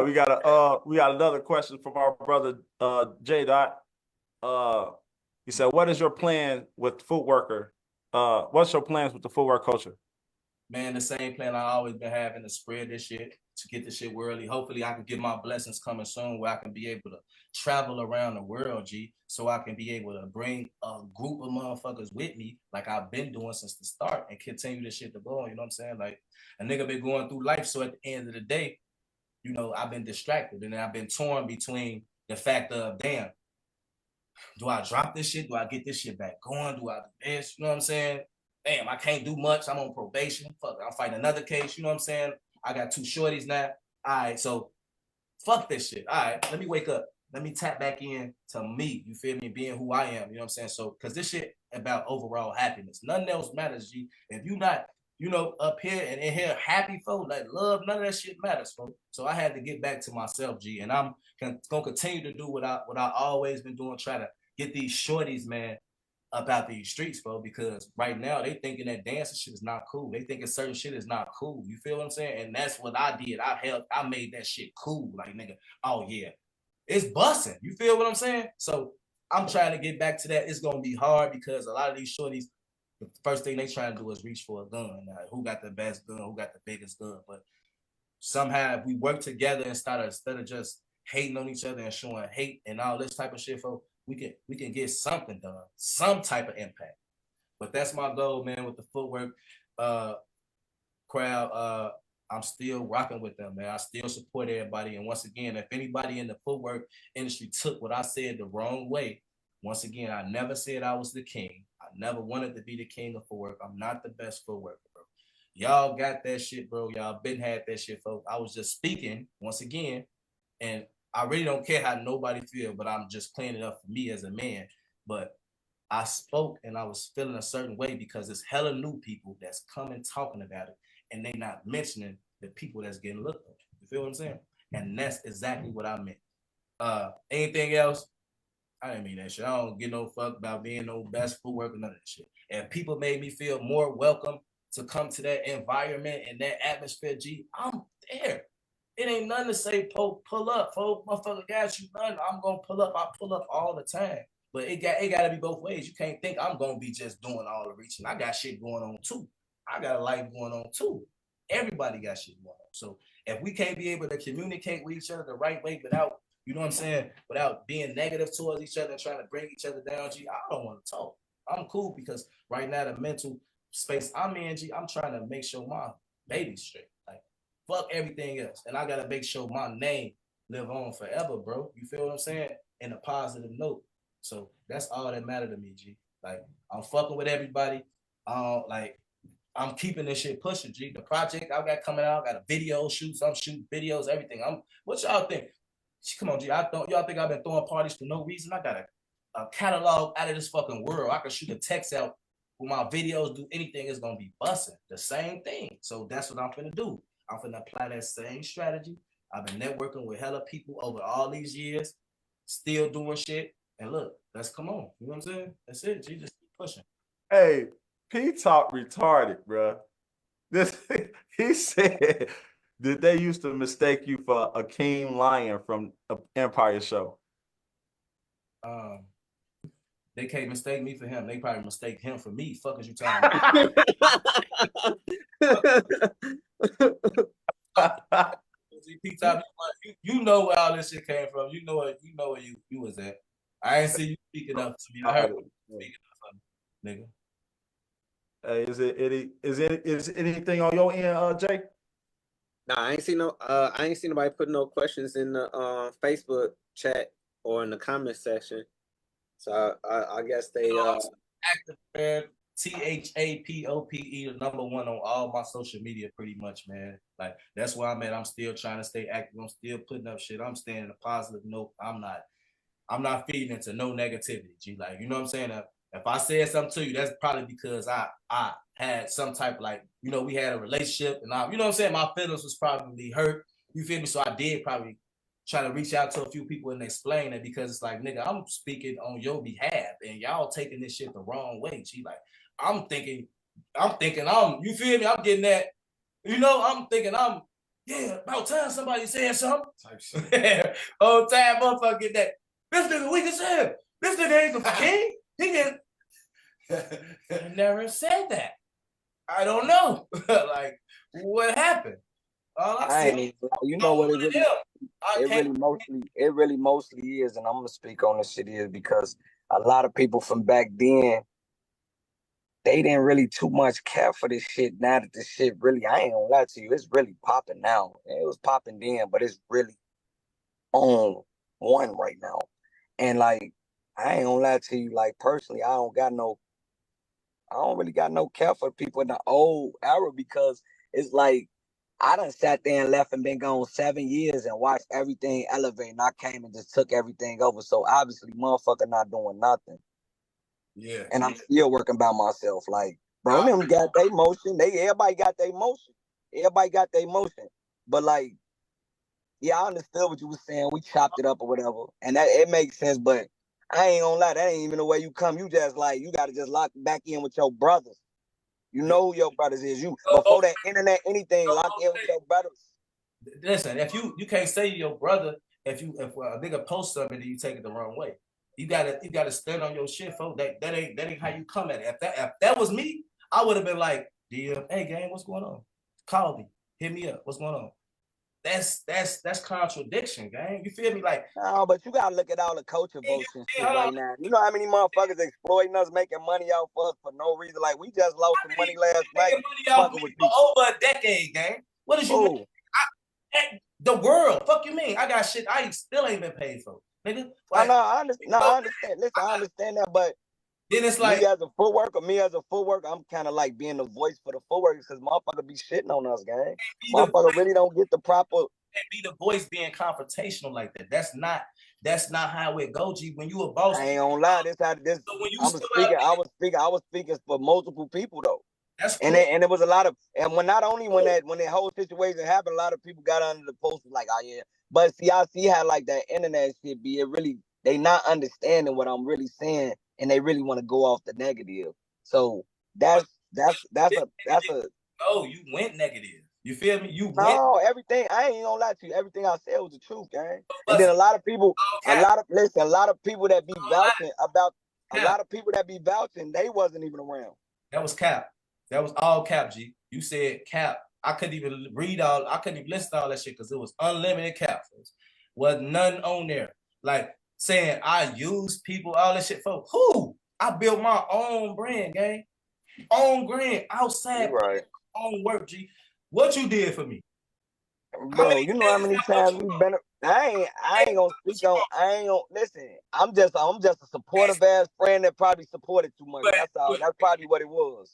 [SPEAKER 4] We got another question from our brother J Dot. He said, "What is your plan with footworker? What's your plans with the footwork culture?"
[SPEAKER 1] Man, the same plan I always been having to spread this shit, to get this shit worldly. Hopefully I can get my blessings coming soon where I can be able to travel around the world, G, so I can be able to bring a group of motherfuckers with me like I've been doing since the start and continue this shit to go on, you know what I'm saying? Like, a nigga been going through life, so at the end of the day, you know, I've been distracted and I've been torn between the fact of, damn, do I drop this shit? Do I get this shit back going? Do I do this? You know what I'm saying? Damn, I can't do much. I'm on probation. Fuck, I'm fighting another case. You know what I'm saying? I got 2 shorties now. All right, so fuck this shit. All right, let me wake up. Let me tap back in to me. You feel me? Being who I am. You know what I'm saying? So, because this shit about overall happiness. Nothing else matters, G. If you not, you know, up here and in here happy, folks, like love, none of that shit matters, folks. So I had to get back to myself, G. And I'm going to continue to do what I always been doing, try to get these shorties, man, about these streets, bro, because right now they thinking that dancing shit is not cool. They thinking certain shit is not cool. You feel what I'm saying? And that's what I did. I made that shit cool. Like, nigga, oh yeah, it's busting. You feel what I'm saying? So I'm trying to get back to that. It's gonna be hard because a lot of these shorties, the first thing they trying to do is reach for a gun. Like, who got the best gun? Who got the biggest gun? But somehow if we work together instead of just hating on each other and showing hate and all this type of shit, folks, we can get something done, some type of impact. But that's my goal, man, with the footwork crowd. I'm still rocking with them, man. I still support everybody. And once again, if anybody in the footwork industry took what I said the wrong way, once again, I never said I was the king. I never wanted to be the king of footwork. I'm not the best footworker, bro. Y'all got that shit, bro. Y'all been had that shit, folks. I was just speaking once again, and I really don't care how nobody feel, but I'm just cleaning it up for me as a man. But I spoke and I was feeling a certain way because it's hella new people that's coming talking about it, and they not mentioning the people that's getting looked at. You feel what I'm saying? And that's exactly what I meant. Anything else? I didn't mean that shit. I don't give no fuck about being no best footwork or none of that shit. And people made me feel more welcome to come to that environment and that atmosphere, G, I'm there. It ain't nothing to say, pull up, folks. Motherfucker got you nothing. I'm gonna pull up. I pull up all the time. But it gotta be both ways. You can't think I'm gonna be just doing all the reaching. I got shit going on too. I got a life going on too. Everybody got shit going on. So if we can't be able to communicate with each other the right way without, you know what I'm saying, without being negative towards each other and trying to bring each other down, G, I don't want to talk. I'm cool because right now the mental space I'm in, G, I'm trying to make sure my baby's straight. Like, fuck everything else. And I gotta make sure my name live on forever, bro. You feel what I'm saying? In a positive note. So that's all that matters to me, G. Like, I'm fucking with everybody. Like, I'm keeping this shit pushing, G. The project I got coming out, got a video shoot, I'm shooting videos, everything. What y'all think? Come on, G. Y'all think I've been throwing parties for no reason? I got a catalog out of this fucking world. I can shoot a text out with my videos, do anything, it's gonna be busting. The same thing. So that's what I'm finna do. I'm finna apply that same strategy. I've been networking with hella people over all these years, still doing shit. And look, let's come on. You know what I'm saying? That's it. G, just keep pushing.
[SPEAKER 4] Hey, P talk retarded, bro. He said that they used to mistake you for Akeem Lion from Empire Show.
[SPEAKER 1] They can't mistake me for him. They probably mistake him for me. Fuck is you talking about? You know where all this shit came from. You know where you was at. I ain't see you speaking up to me. I heard you speaking up for me, nigga.
[SPEAKER 4] Hey, is anything on your end, Jay?
[SPEAKER 3] Nah, I ain't seen nobody put no questions in the Facebook chat or in the comment section. So I guess they
[SPEAKER 1] active, man. THAPOPE, the number one on all my social media, pretty much, man. Like, that's where I'm at. I'm still trying to stay active. I'm still putting up shit. I'm staying in a positive note. I'm not feeding into no negativity, G. Like, you know what I'm saying? If I said something to you, that's probably because I had some type of, like, you know, we had a relationship and you know what I'm saying? My feelings was probably hurt. You feel me? So I did probably try to reach out to a few people and explain it, because it's like, nigga, I'm speaking on your behalf and y'all taking this shit the wrong way, G. Like, I'm thinking you feel me? I'm getting that, you know, I'm thinking yeah, about time somebody said something. Whole time, motherfucker, get that. This nigga weak as hell. This nigga ain't the king. He didn't. I never said that. I don't know. Like, what happened? All I said,
[SPEAKER 8] you know what it really mostly is, and I'm gonna speak on this shit, is because a lot of people from back then, they didn't really too much care for this shit. Now that this shit really, I ain't gonna lie to you, it's really popping now. It was popping then, but it's really on one right now. And like, I ain't gonna lie to you, like, personally, I don't really got no care for people in the old era, because it's like, I done sat there and left and been gone 7 years and watched everything elevate, and I came and just took everything over. So obviously, motherfucker not doing nothing.
[SPEAKER 1] Yeah.
[SPEAKER 8] And I'm still working by myself. Like, bro, them got their motion. Everybody got their motion. Everybody got their motion. But like, yeah, I understood what you were saying. We chopped it up or whatever. And that it makes sense, but I ain't gonna lie, that ain't even the way you come. You just like, you gotta just lock back in with your brothers. You know who your brothers is. You before that internet, anything, lock in with your brothers.
[SPEAKER 1] Listen, if you can't say your brother if a nigga post something and you take it the wrong way. You gotta stand on your shit, folks. That ain't how you come at it. If that was me, I would have been like, DM, hey gang, what's going on? Call me, hit me up, what's going on? That's contradiction, gang. You feel me? Like,
[SPEAKER 8] no, but you gotta look at all the culture votes and shit right now. You know how many motherfuckers exploiting us, making money off us for no reason? Like, we just lost some money last night. Fucking with people
[SPEAKER 1] for over a decade, gang. What is you? The world. Fuck you mean? I got shit I still ain't been paid for, nigga. Like,
[SPEAKER 8] I understand. No, I understand. Listen, I understand that, but
[SPEAKER 1] then it's like
[SPEAKER 8] me as a footworker, I'm kind of like being the voice for the footworkers because motherfucker be shitting on us, gang. Motherfucker really don't get the proper.
[SPEAKER 1] Be the voice being confrontational like that. That's not how it go, G. When you a boss,
[SPEAKER 8] I ain't gonna lie. I was speaking for multiple people though.
[SPEAKER 1] That's cool.
[SPEAKER 8] And it was a lot of, and when not only when that whole situation happened, a lot of people got under the post like, oh yeah. But see, I see how like that internet shit be. It really, they not understanding what I'm really saying, and they really want to go off the negative. So that's a.
[SPEAKER 1] Oh, you went negative. You feel me?
[SPEAKER 8] Everything. I ain't gonna lie to you. Everything I said was the truth, gang. And then a lot of people that be vouching about, a lot of people that be vouching, they wasn't even around.
[SPEAKER 1] That was cap. That was all cap, G. You said cap. I couldn't even I couldn't even list all that shit because it was unlimited cap. Was none on there. Like saying I use people, all that shit for who? I built my own brand, gang. Own brand outside,
[SPEAKER 8] right.
[SPEAKER 1] Own work, G. What you did for me,
[SPEAKER 8] bro? You know how many times we've been. I ain't gonna speak on. I ain't gonna listen. I'm just a supportive ass friend that probably supported too much. That's all. That's probably what it was.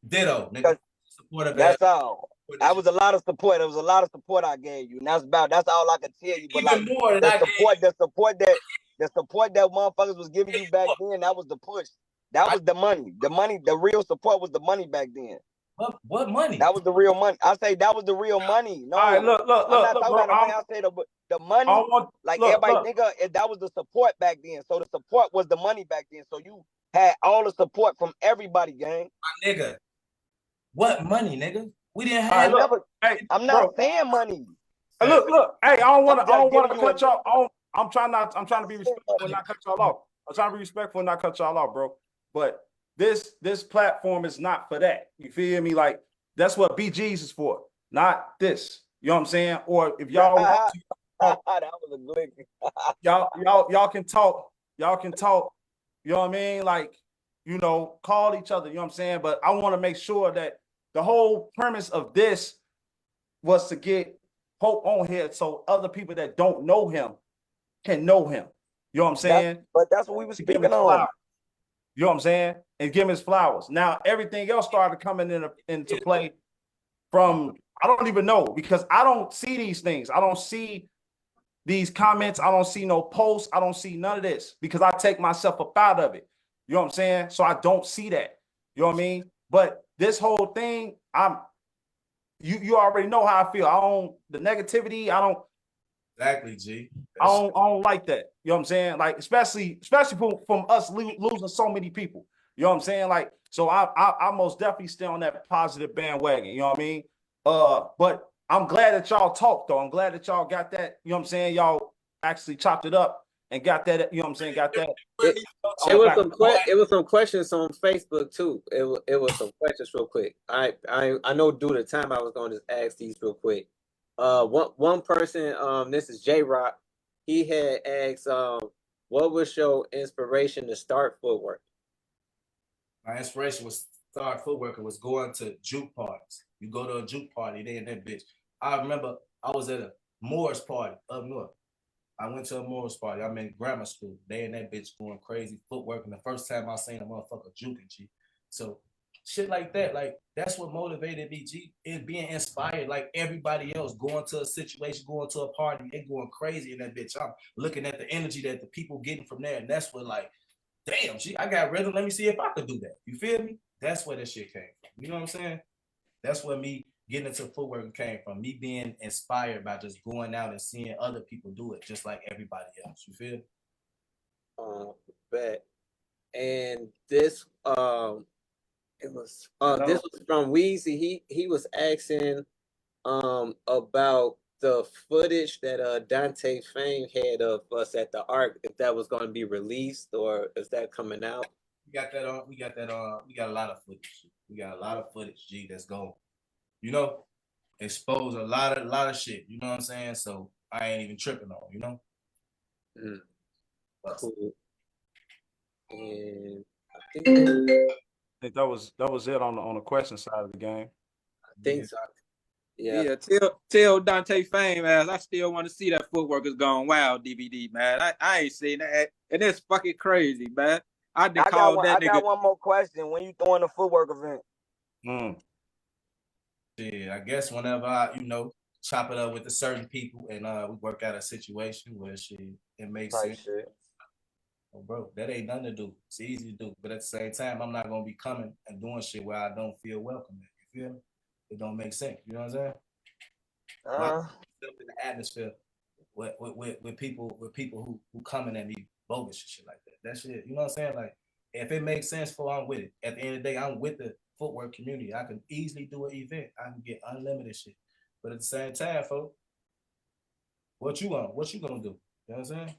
[SPEAKER 1] Ditto, nigga. Supportive
[SPEAKER 8] that's all. That was a lot of support. There was a lot of support I gave you. And that's all I could tell you. But
[SPEAKER 1] even
[SPEAKER 8] like
[SPEAKER 1] more
[SPEAKER 8] the support that motherfuckers was giving you back then, that was the push. That was the money. The real support was the money back then.
[SPEAKER 1] What money?
[SPEAKER 8] That was the real money. I say that was the real money. No,
[SPEAKER 4] all right, look, I'm not talking about the money.
[SPEAKER 8] I say the money. Everybody think that was the support back then. So the support was the money back then. So you had all the support from everybody, gang.
[SPEAKER 1] My nigga, what money, nigga? We didn't have.
[SPEAKER 8] I'm not saying money.
[SPEAKER 4] Look. Hey, I don't want to cut y'all. I'm trying to be respectful and not cut y'all off. I'm trying to be respectful and not cut y'all off, bro. But this platform is not for that. You feel me? Like that's what BG's is for, not this. You know what I'm saying? Or if y'all want to,
[SPEAKER 8] that was a glick.
[SPEAKER 4] y'all can talk. Y'all can talk. You know what I mean? Like, you know, call each other. You know what I'm saying? But I want to make sure that the whole premise of this was to get Hope on here so other people that don't know him can know him. You know what I'm saying?
[SPEAKER 8] But that's what we were speaking on.
[SPEAKER 4] You know what I'm saying? And give him his flowers. Now, everything else started coming into play from, I don't even know, because I don't see these things. I don't see these comments. I don't see no posts. I don't see none of this because I take myself up out of it. You know what I'm saying? So I don't see that. You know what I mean? But this whole thing, you already know how I feel. I don't, the negativity, I don't.
[SPEAKER 1] Exactly, G.
[SPEAKER 4] I don't like that. You know what I'm saying? Like, especially from us losing so many people. You know what I'm saying? Like, so I most definitely stay on that positive bandwagon. You know what I mean? But I'm glad that y'all talked though. I'm glad that y'all got that. You know what I'm saying? Y'all actually chopped it up and got that. You know what I'm saying? Got that.
[SPEAKER 3] It was some questions on Facebook too. It was some questions real quick. I know due to time I was going to ask these real quick. One person, this is J Rock. He had asked, what was your inspiration to start footwork?
[SPEAKER 1] My inspiration was start footwork. It was going to juke parties. You go to a juke party, they in that bitch. I remember I was at a Moors party up north. I went to a Moors party. I'm in grammar school. They in that bitch going crazy footwork. And the first time I seen a motherfucker juking, G. So shit like that, like that's what motivated me, G, and being inspired like everybody else, going to a situation, going to a party, they going crazy in that bitch. I'm looking at the energy that the people getting from there, and that's what like, damn, G, I got rhythm. Let me see if I could do that. You feel me? That's where that shit came from. You know what I'm saying? That's where me getting into footwork came from. Me being inspired by just going out and seeing other people do it, just like everybody else. You feel?
[SPEAKER 3] Bet. And this this was from Weezy. He was asking about the footage that Dante Fame had of us at the Arc, if that was going to be released or is that coming out?
[SPEAKER 1] We got that on. We got that on. We got a lot of footage. We got a lot of footage, G. That's going. You know, expose a lot of shit. You know what I'm saying? So I ain't even tripping on. You know.
[SPEAKER 3] Cool. And I
[SPEAKER 4] think that was it on the question side of the game.
[SPEAKER 3] I think so. Yeah.
[SPEAKER 5] Yeah, tell Dante Fame as I still want to see that Footwork is Gone Wild DVD, man. I ain't seen that, and it's fucking crazy, man. I got
[SPEAKER 8] one more question. When you throwing the Footwork event?
[SPEAKER 1] Yeah, I guess whenever I, chop it up with the certain people and we work out a situation where it makes sense.
[SPEAKER 8] Shit.
[SPEAKER 1] Oh, bro, that ain't nothing to do. It's easy to do, but at the same time, I'm not gonna be coming and doing shit where I don't feel welcome. You feel me? It don't make sense. You know what I'm saying? Like, in the atmosphere with people who coming at me bogus and shit like that. That shit, you know what I'm saying? Like, if it makes sense for, I'm with it. At the end of the day, I'm with the footwork community. I can easily do an event. I can get unlimited shit. But at the same time, folks, what you want? What you gonna do? You know what I'm saying?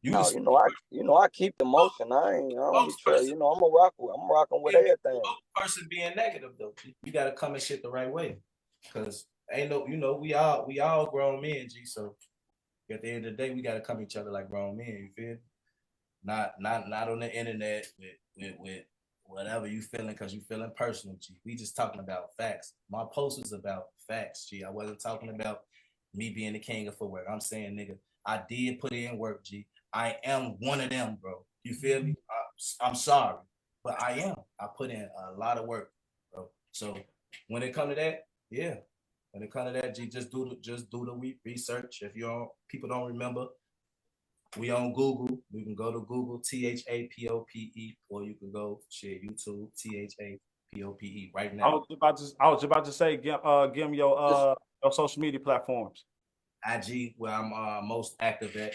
[SPEAKER 8] I keep the motion. I don't be trying. I'm rocking with everything.
[SPEAKER 1] Person being negative though, you gotta come and shit the right way, cause ain't no, we all grown men, G. So at the end of the day, we gotta come each other like grown men. You feel? Not on the internet with whatever you feeling, cause you feeling personal, G. We just talking about facts. My post was about facts, G. I wasn't talking about me being the king of footwork. I'm saying, nigga, I did put in work, G. I am one of them, bro. You feel me? I'm sorry, but I am. I put in a lot of work, bro. So when it come to that, yeah. When it come to that, G, just do the research. If people don't remember, we on Google. You can go to Google THAPOPE, or you can go YouTube THAPOPE right now.
[SPEAKER 4] I was about to say, give them your social media platforms.
[SPEAKER 1] IG, where I'm most active at.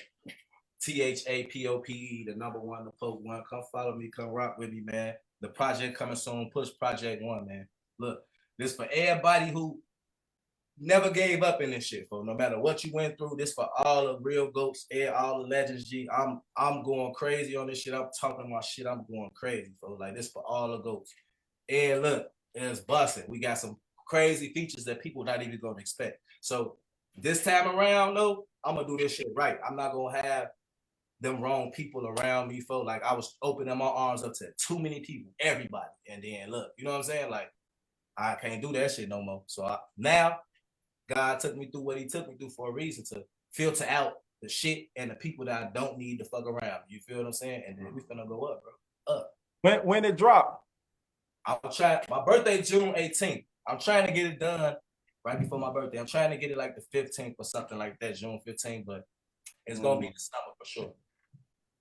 [SPEAKER 1] THAPOPE, the number one, the Pope one. Come follow me, come rock with me, man. The project coming soon. Push Project 1, man. Look, this for everybody who never gave up in this shit, for no matter what you went through. This for all the real goats, all the legends, G. I'm going crazy on this shit. I'm talking my shit. I'm going crazy, folks. Like, this for all the goats. And look, it's busting. We got some crazy features that people not even gonna expect. So this time around, though, I'm gonna do this shit right. I'm not gonna have them wrong people around me, folks. Like, I was opening my arms up to too many people, everybody. And then look, you know what I'm saying? Like, I can't do that shit no more. So now God took me through what he took me through for a reason, to filter out the shit and the people that I don't need to fuck around. You feel what I'm saying? And then we finna go up, bro. Up.
[SPEAKER 4] When it drop?
[SPEAKER 1] I'll try. My birthday, June 18th. I'm trying to get it done right before my birthday. I'm trying to get it like the 15th or something like that, June 15th, but it's gonna be the summer for sure.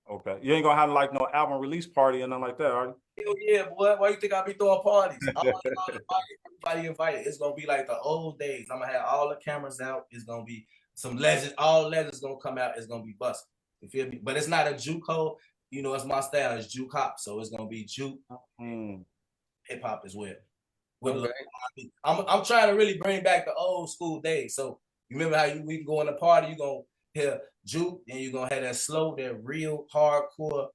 [SPEAKER 4] Okay. You ain't gonna have like no album release party or nothing like that, are you?
[SPEAKER 1] Hell yeah, boy. Why you think I be throwing parties? Everybody invited. It's gonna be like the old days. I'm gonna have all the cameras out. It's gonna be some legends. All legends gonna come out. It's gonna be busted. You feel me? But it's not a juke hole. It's my style. It's juke hop. So it's gonna be juke hip hop as well. Okay. I'm trying to really bring back the old school days. So you remember how we can go in the party, you gonna hear juke, and you're gonna have that slow, that real hardcore,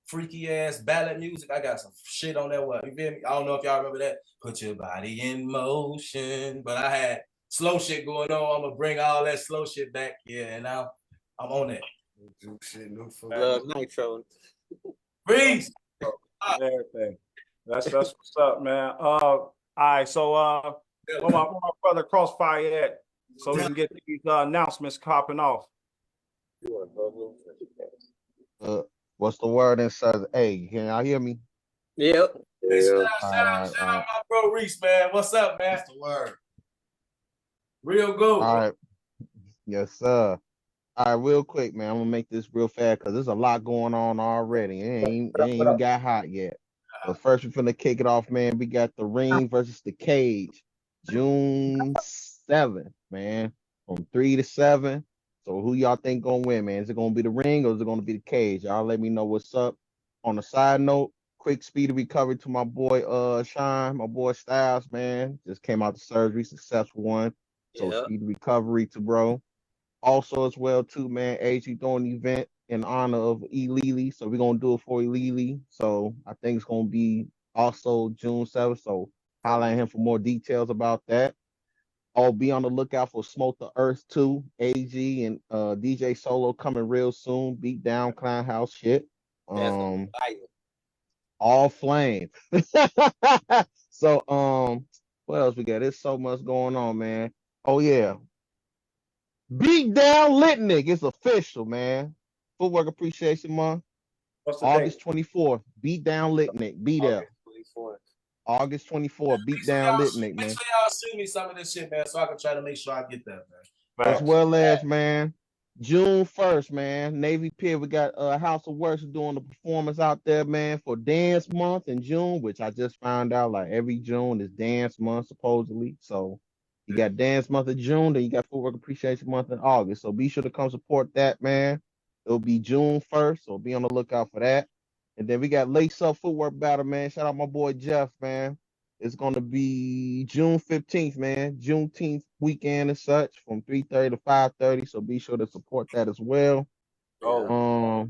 [SPEAKER 1] freaky ass ballad music. I got some shit on that one. You feel me? I don't know if y'all remember that. Put your body in motion. But I had slow shit going on. I'm gonna bring all that slow shit back. Yeah, and now I'm on that.
[SPEAKER 2] Juke shit, new for
[SPEAKER 3] Nitro.
[SPEAKER 1] Freeze.
[SPEAKER 4] Everything. That's what's up, man. All right, so where my brother Crossfire at, so we can get these announcements popping off.
[SPEAKER 7] What's the word inside? Hey, can y'all hear me?
[SPEAKER 3] Yep.
[SPEAKER 1] Hey, shout out my bro Reese, man. What's up, man?
[SPEAKER 2] That's the word.
[SPEAKER 1] Real good.
[SPEAKER 7] All right. Yes, sir. All right, real quick, man. I'm gonna make this real fast because there's a lot going on already. It ain't even got hot yet. But first, we're finna kick it off, man. We got the Ring versus the Cage, June 7th, man, from 3 to 7. So who y'all think gonna win, man? Is it gonna be the Ring or is it gonna be the Cage? Y'all let me know what's up. On a side note, quick speedy recovery to my boy Shine, my boy Styles, man. Just came out the surgery, successful one. So
[SPEAKER 3] Yeah.
[SPEAKER 7] speedy recovery to bro. Also as well too, man, AG throwing an event in honor of E. Lily. So we're gonna do it for E. Lily. So I think it's gonna be also June 7th. So holla at him for more details about that. I'll be on the lookout for Smoke the Earth 2, AG and DJ Solo coming real soon. Beat down Clown House shit.
[SPEAKER 3] That's gonna be fire.
[SPEAKER 7] All flame. So what else we got? There's so much going on, man. Oh yeah. Beat down Litnick. It's official, man. Footwork Appreciation Month.
[SPEAKER 4] What's the
[SPEAKER 7] August
[SPEAKER 4] date?
[SPEAKER 7] 24th. Beat down Litnick. Be there. August 24th. Beat down Litnick,
[SPEAKER 1] Make
[SPEAKER 7] man.
[SPEAKER 1] sure y'all send me some of this shit, man, so I can try to make sure I get that, man.
[SPEAKER 7] As well as, man, June 1st, man, Navy Pier, we got House of Works doing the performance out there, man, for Dance Month in June, which I just found out like every June is Dance Month, supposedly. So you got Dance Month in June, then you got Footwork Appreciation Month in August. So be sure to come support that, man. It'll be June 1st, so be on the lookout for that. And then we got Lace Up Footwork Battle, man. Shout out my boy Jeff, man. It's gonna be June 15th, man. Juneteenth weekend and such from 3:30 to 5:30. So be sure to support that as well. Oh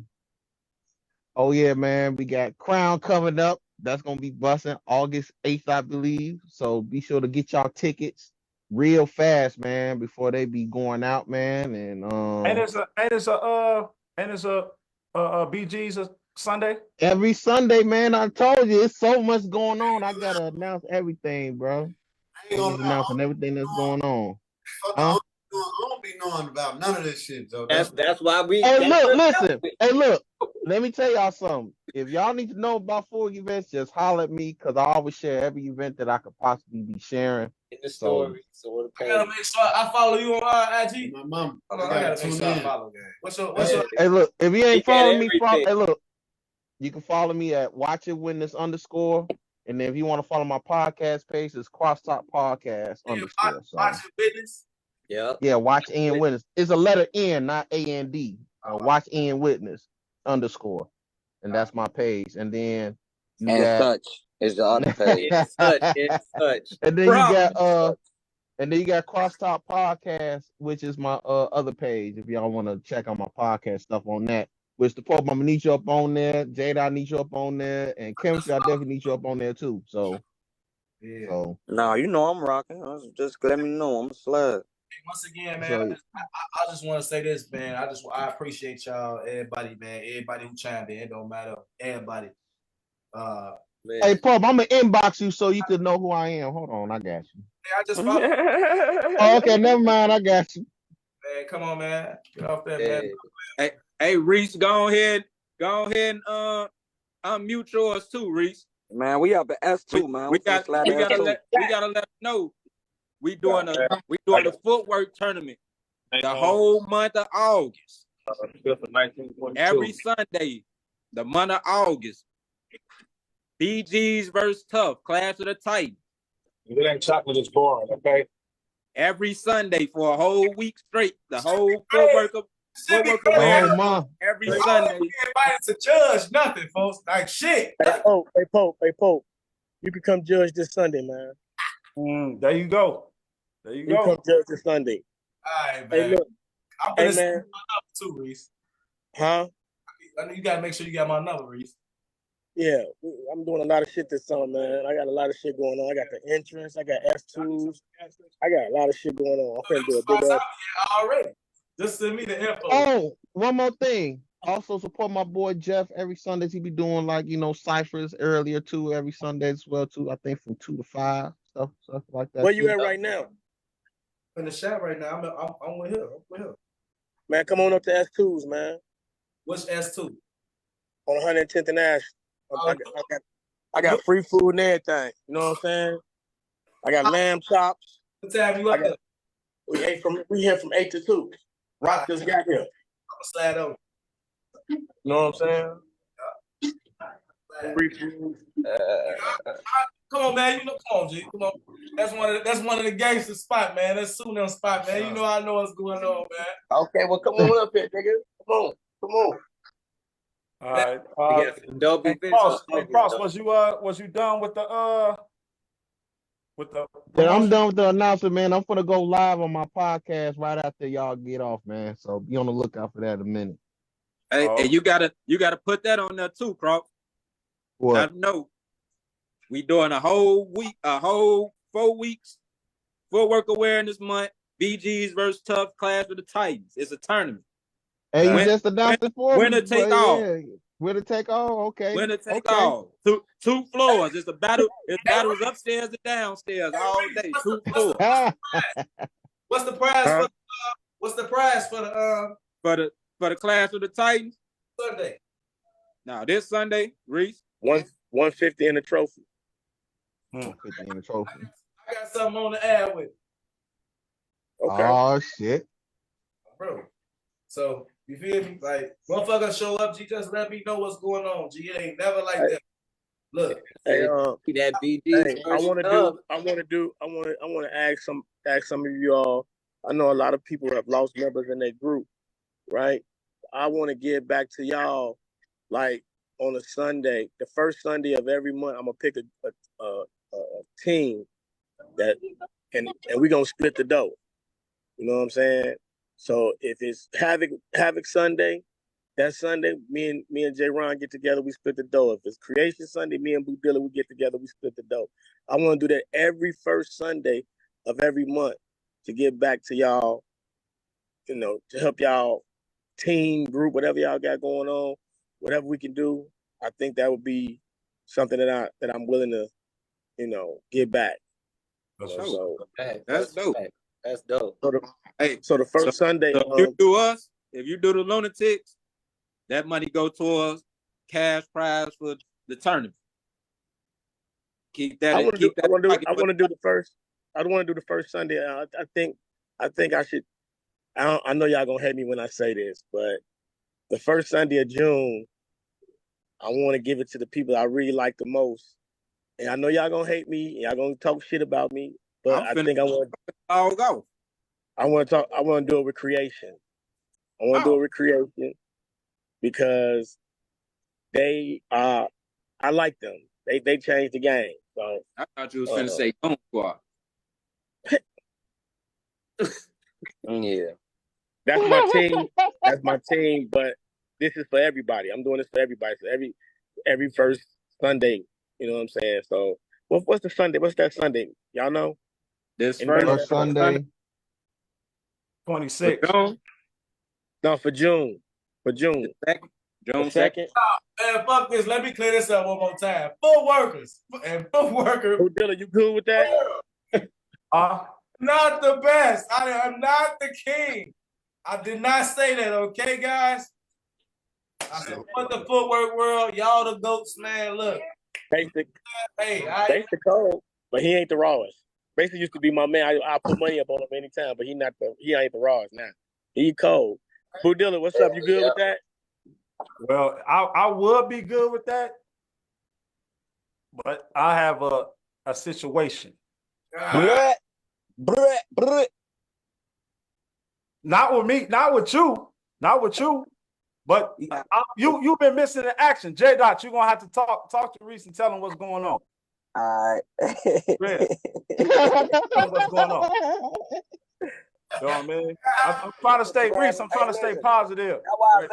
[SPEAKER 7] yeah, man. We got Crown coming up. That's gonna be busting August 8th, I believe. So be sure to get y'all tickets real fast, man, before they be going out, man. And
[SPEAKER 4] it's a BG's a Sunday.
[SPEAKER 7] Every Sunday, man. I told you it's so much going on. I gotta announce everything, bro. I'm just announcing everything that's going on. Huh?
[SPEAKER 2] I don't be knowing about none of this shit, though.
[SPEAKER 3] That's why we.
[SPEAKER 7] Hey, look, listen. Hey, look. Let me tell y'all something. If y'all need to know about full events, just holler at me because I always share every event that I could possibly be sharing.
[SPEAKER 3] In the story, so
[SPEAKER 1] I gotta make sure I follow you on IG.
[SPEAKER 2] My mom.
[SPEAKER 1] I gotta make sure I follow, gang. What's your?
[SPEAKER 7] Hey, look. If you ain't following me,
[SPEAKER 3] everything.
[SPEAKER 7] hey, look. You can follow me at Watch It Witness _. And then if you want to follow my podcast page, it's Crosstalk Podcast _. So.
[SPEAKER 1] Watch It Witness.
[SPEAKER 7] Yeah, Watch and Witness. It's a letter N, not AND. Watch and Witness _. And that's my page. And then you got
[SPEAKER 8] such is the other page.
[SPEAKER 3] It's such.
[SPEAKER 7] And then you got Crosstalk Podcast, which is my other page. If y'all want to check out my podcast stuff on that. Which the Pope, I'm gonna need you up on there. Jada, I need you up on there, and Chemistry, I definitely need you up on there too. So,
[SPEAKER 8] No, you know I'm rocking. Just let me know. I'm a slug.
[SPEAKER 1] Once again, man, I just want to say this, man. I appreciate y'all, everybody, man. Everybody who chimed in, it don't matter. Everybody.
[SPEAKER 7] Hey, Pope, I'm gonna inbox you so you can know who I am. Hold on, I got you.
[SPEAKER 1] Hey, I just followed.
[SPEAKER 7] Oh, okay, never mind. I got you.
[SPEAKER 1] Man, come on, man. Get off that, man.
[SPEAKER 5] Hey, Reese, go ahead and unmute yours too, Reese.
[SPEAKER 8] Man, we up at S2, man.
[SPEAKER 5] We gotta let them know we doing the footwork tournament the whole month of August. Every Sunday, the month of August. BG's versus Tough, Clash of the Titans.
[SPEAKER 9] It ain't chocolate, it's boring, okay?
[SPEAKER 5] Every Sunday for a whole week straight, the whole footwork every Sunday.
[SPEAKER 1] Everybody to judge nothing, folks. Like shit.
[SPEAKER 10] Hey Pope. You can come judge this Sunday, man.
[SPEAKER 4] There you go.
[SPEAKER 10] You come judge this Sunday.
[SPEAKER 1] All right, man.
[SPEAKER 10] Hey, look.
[SPEAKER 1] I'm gonna send my number too, Reese.
[SPEAKER 10] Huh?
[SPEAKER 1] I know you gotta make sure you got my number, Reese.
[SPEAKER 10] Yeah, I'm doing a lot of shit this summer, man. I got a lot of shit going on. I got the entrance. I got S2s. I got a lot of shit going on. I'm finna do a big ass
[SPEAKER 1] already. Just send me the info.
[SPEAKER 7] Oh, one more thing. Also support my boy Jeff every Sundays. He be doing ciphers earlier too every Sunday as well too. I think from 2 to 5 stuff like that.
[SPEAKER 10] Where you at right now?
[SPEAKER 1] In the shop right now. I'm with him.
[SPEAKER 10] Man, come on up to S2s, man.
[SPEAKER 1] What's S2?
[SPEAKER 10] On 110th and Ash. I got free food and everything. You know what I'm saying? I got lamb chops.
[SPEAKER 1] What time you up there?
[SPEAKER 10] We here from 8 to 2. Rock just got here.
[SPEAKER 1] I'm slide over.
[SPEAKER 10] You know what I'm saying? Free food.
[SPEAKER 1] Come on, man. Come on, G. Come on. That's one of the gangster spot, man. That's Suno spot, man. You know I know what's going on, man.
[SPEAKER 10] Okay, well come on up here, nigga. Come on.
[SPEAKER 4] All right.
[SPEAKER 3] Frost,
[SPEAKER 4] was you done with the with the
[SPEAKER 7] Then I'm
[SPEAKER 4] promotion.
[SPEAKER 7] done with the announcement, man. I'm gonna go live on my podcast right after y'all get off, man. So be on the lookout for that in a minute.
[SPEAKER 5] Hey, and you gotta put that on there too, Croc.
[SPEAKER 7] What?
[SPEAKER 5] No, we doing a whole 4 weeks footwork awareness month. BG's versus Tough Clash with the Titans. It's a tournament.
[SPEAKER 7] Hey, you just announced it for me.
[SPEAKER 5] Winner take all.
[SPEAKER 7] Yeah. Winner take all. Okay.
[SPEAKER 5] Winner take all. Two floors. It's a battle. It's battles upstairs and downstairs all day. 2 floors.
[SPEAKER 1] What's the prize for? What's the prize for the
[SPEAKER 5] for the Clash with the Titans?
[SPEAKER 1] Sunday.
[SPEAKER 5] Now this Sunday, Reese.
[SPEAKER 10] 150 in the trophy.
[SPEAKER 7] 150 in the trophy.
[SPEAKER 1] I got something on the air with.
[SPEAKER 10] Okay.
[SPEAKER 7] Oh shit.
[SPEAKER 1] Bro. So you feel me? Like motherfucker show up, G, just let me know what's going on. G, it ain't never like that. Look.
[SPEAKER 10] Hey,
[SPEAKER 3] that BG.
[SPEAKER 10] hey, I want to ask some of you all. I know a lot of people have lost members in their group, right? I want to give back to y'all, like on a Sunday, the first Sunday of every month. I'm gonna pick a team that, and we're gonna split the dough. You know what I'm saying? So if it's Havoc Sunday, that Sunday, me and J. Ron get together, we split the dough. If it's Creation Sunday, me and Boo Dilla, we get together, we split the dough. I want to do that every first Sunday of every month to give back to y'all, you know, to help y'all team, group, whatever y'all got going on, whatever we can do. I think that would be something that I'm willing to, you know, give back.
[SPEAKER 5] That's
[SPEAKER 3] dope. That's dope.
[SPEAKER 10] So the first Sunday,
[SPEAKER 5] so if you do the Lunatics, that money go towards cash prize for the tournament. Keep that. I want
[SPEAKER 10] to do the first. I don't want to do the first Sunday. I think I should. I know y'all gonna hate me when I say this, but the first Sunday of June, I want to give it to the people I really like the most. And I know y'all gonna hate me. Y'all gonna talk shit about me, but I think I want.
[SPEAKER 5] I'll go.
[SPEAKER 10] I want to do it with Creation. I want to do it with Creation because they I like them. They changed the game. So
[SPEAKER 5] I thought you was finna say Don't Squad.
[SPEAKER 10] Yeah. That's my team. That's my team. But this is for everybody. I'm doing this for everybody. So every first Sunday, you know what I'm saying? So what's the Sunday? What's that Sunday? Y'all know?
[SPEAKER 5] This
[SPEAKER 7] first Sunday.
[SPEAKER 4] 26.
[SPEAKER 10] No, for June. For June.
[SPEAKER 5] June 2nd.
[SPEAKER 1] Man, fuck this. Let me clear this up one more time. Footworkers.
[SPEAKER 10] Who Dilla, you good with that?
[SPEAKER 1] Not the best. I am not the king. I did not say that, okay, guys? I support the footwork world. Y'all the goats, man. Look.
[SPEAKER 10] Basic cold, but he ain't the rawest. Basic used to be my man. I put money up on him anytime, but he ain't the rawest now. He cold. Boo Dilla, what's up? You good with that?
[SPEAKER 4] Well, I would be good with that, but I have a situation. Not with me, not with you, but you've been missing in action. J. Dot, you're gonna have to talk to Reese and tell him what's going on.
[SPEAKER 8] All right.
[SPEAKER 4] Tell him what's going on. You know what I mean? I'm trying to stay Reese. I'm trying to stay positive.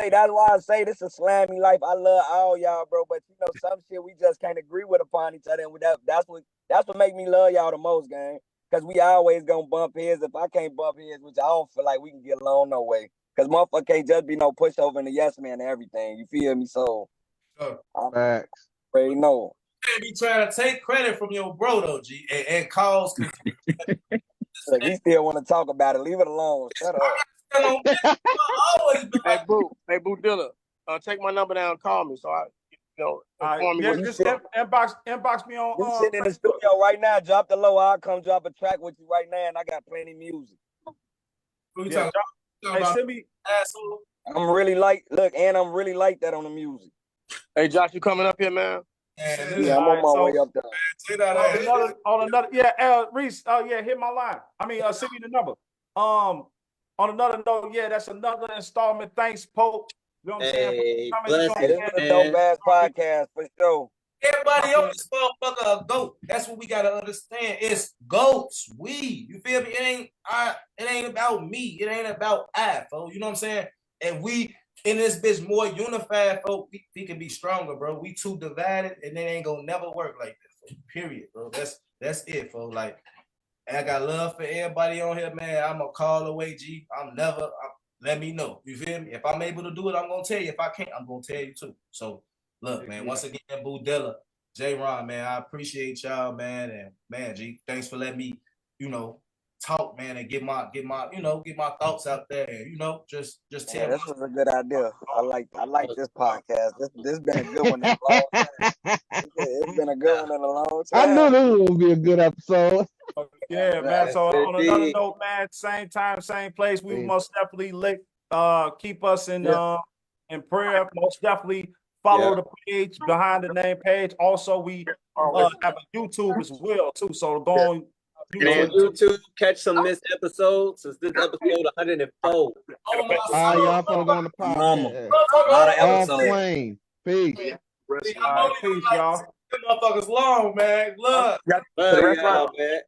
[SPEAKER 8] That's why I say this is a slammy life. I love all y'all, bro. But you know, some shit we just can't agree with upon each other, and that's what make me love y'all the most, gang. Because we always gonna bump heads. If I can't bump heads, which I don't feel like we can get along no way. Because motherfucker can't just be no pushover and a yes man and everything. You feel me? So
[SPEAKER 7] Facts.
[SPEAKER 8] Already know.
[SPEAKER 1] You can't be trying to take credit from your bro though, G, and cause.
[SPEAKER 8] Look, he still want to talk about it. Leave it alone. Shut up.
[SPEAKER 10] Hey Boo Dilla, take my number down and call me so I, inform me.
[SPEAKER 4] Just inbox me on.
[SPEAKER 8] You sitting in the studio right now. Drop the low. I'll come drop a track with you right now, and I got plenty of music.
[SPEAKER 1] Who you talking
[SPEAKER 4] Hey,
[SPEAKER 1] about?
[SPEAKER 4] send me.
[SPEAKER 1] Asshole.
[SPEAKER 8] I'm really like that on the music.
[SPEAKER 10] Hey Josh, you coming up here, man?
[SPEAKER 8] Yeah, I'm on my way up there.
[SPEAKER 4] On another, Reese. Hit my line. I mean, send me the number. On another note, that's another installment. Thanks, Pope. You know what I'm saying?
[SPEAKER 8] This is a dope ass podcast for sure.
[SPEAKER 1] Everybody on this motherfucker a goat. That's what we gotta understand. It's goats. You feel me? It ain't about me. It ain't about I, folks. You know what I'm saying? And we in this bitch more unified, folks. We can be stronger, bro. We too divided, and it ain't gonna never work like this. Folks. Period, bro. That's it, folks. Like, I got love for everybody on here, man. I'm a call away, G. Let me know. You feel me? If I'm able to do it, I'm gonna tell you. If I can't, I'm gonna tell you too. So. Look, man, once again, Budilla, J-Ron, man, I appreciate y'all, man. And man, G, thanks for letting me, talk, man, and get my thoughts out there. And, just tell me.
[SPEAKER 8] This was a good idea. I like this podcast. This been a good one in a long time. It's been a good one in a long time.
[SPEAKER 7] I knew this would be a good episode.
[SPEAKER 4] Yeah, man. So on another note, man, same time, same place. We most definitely keep us in prayer. Most definitely follow the page behind the name page. Also, we have a YouTube as well too. So go on.
[SPEAKER 3] YouTube, catch some missed episodes. Since this episode 104.
[SPEAKER 7] Y'all put it on the podcast.
[SPEAKER 8] A lot of episodes.
[SPEAKER 7] Peace.
[SPEAKER 4] Peace, y'all.
[SPEAKER 1] Them motherfuckers long, man. Love.
[SPEAKER 3] Love y'all, man.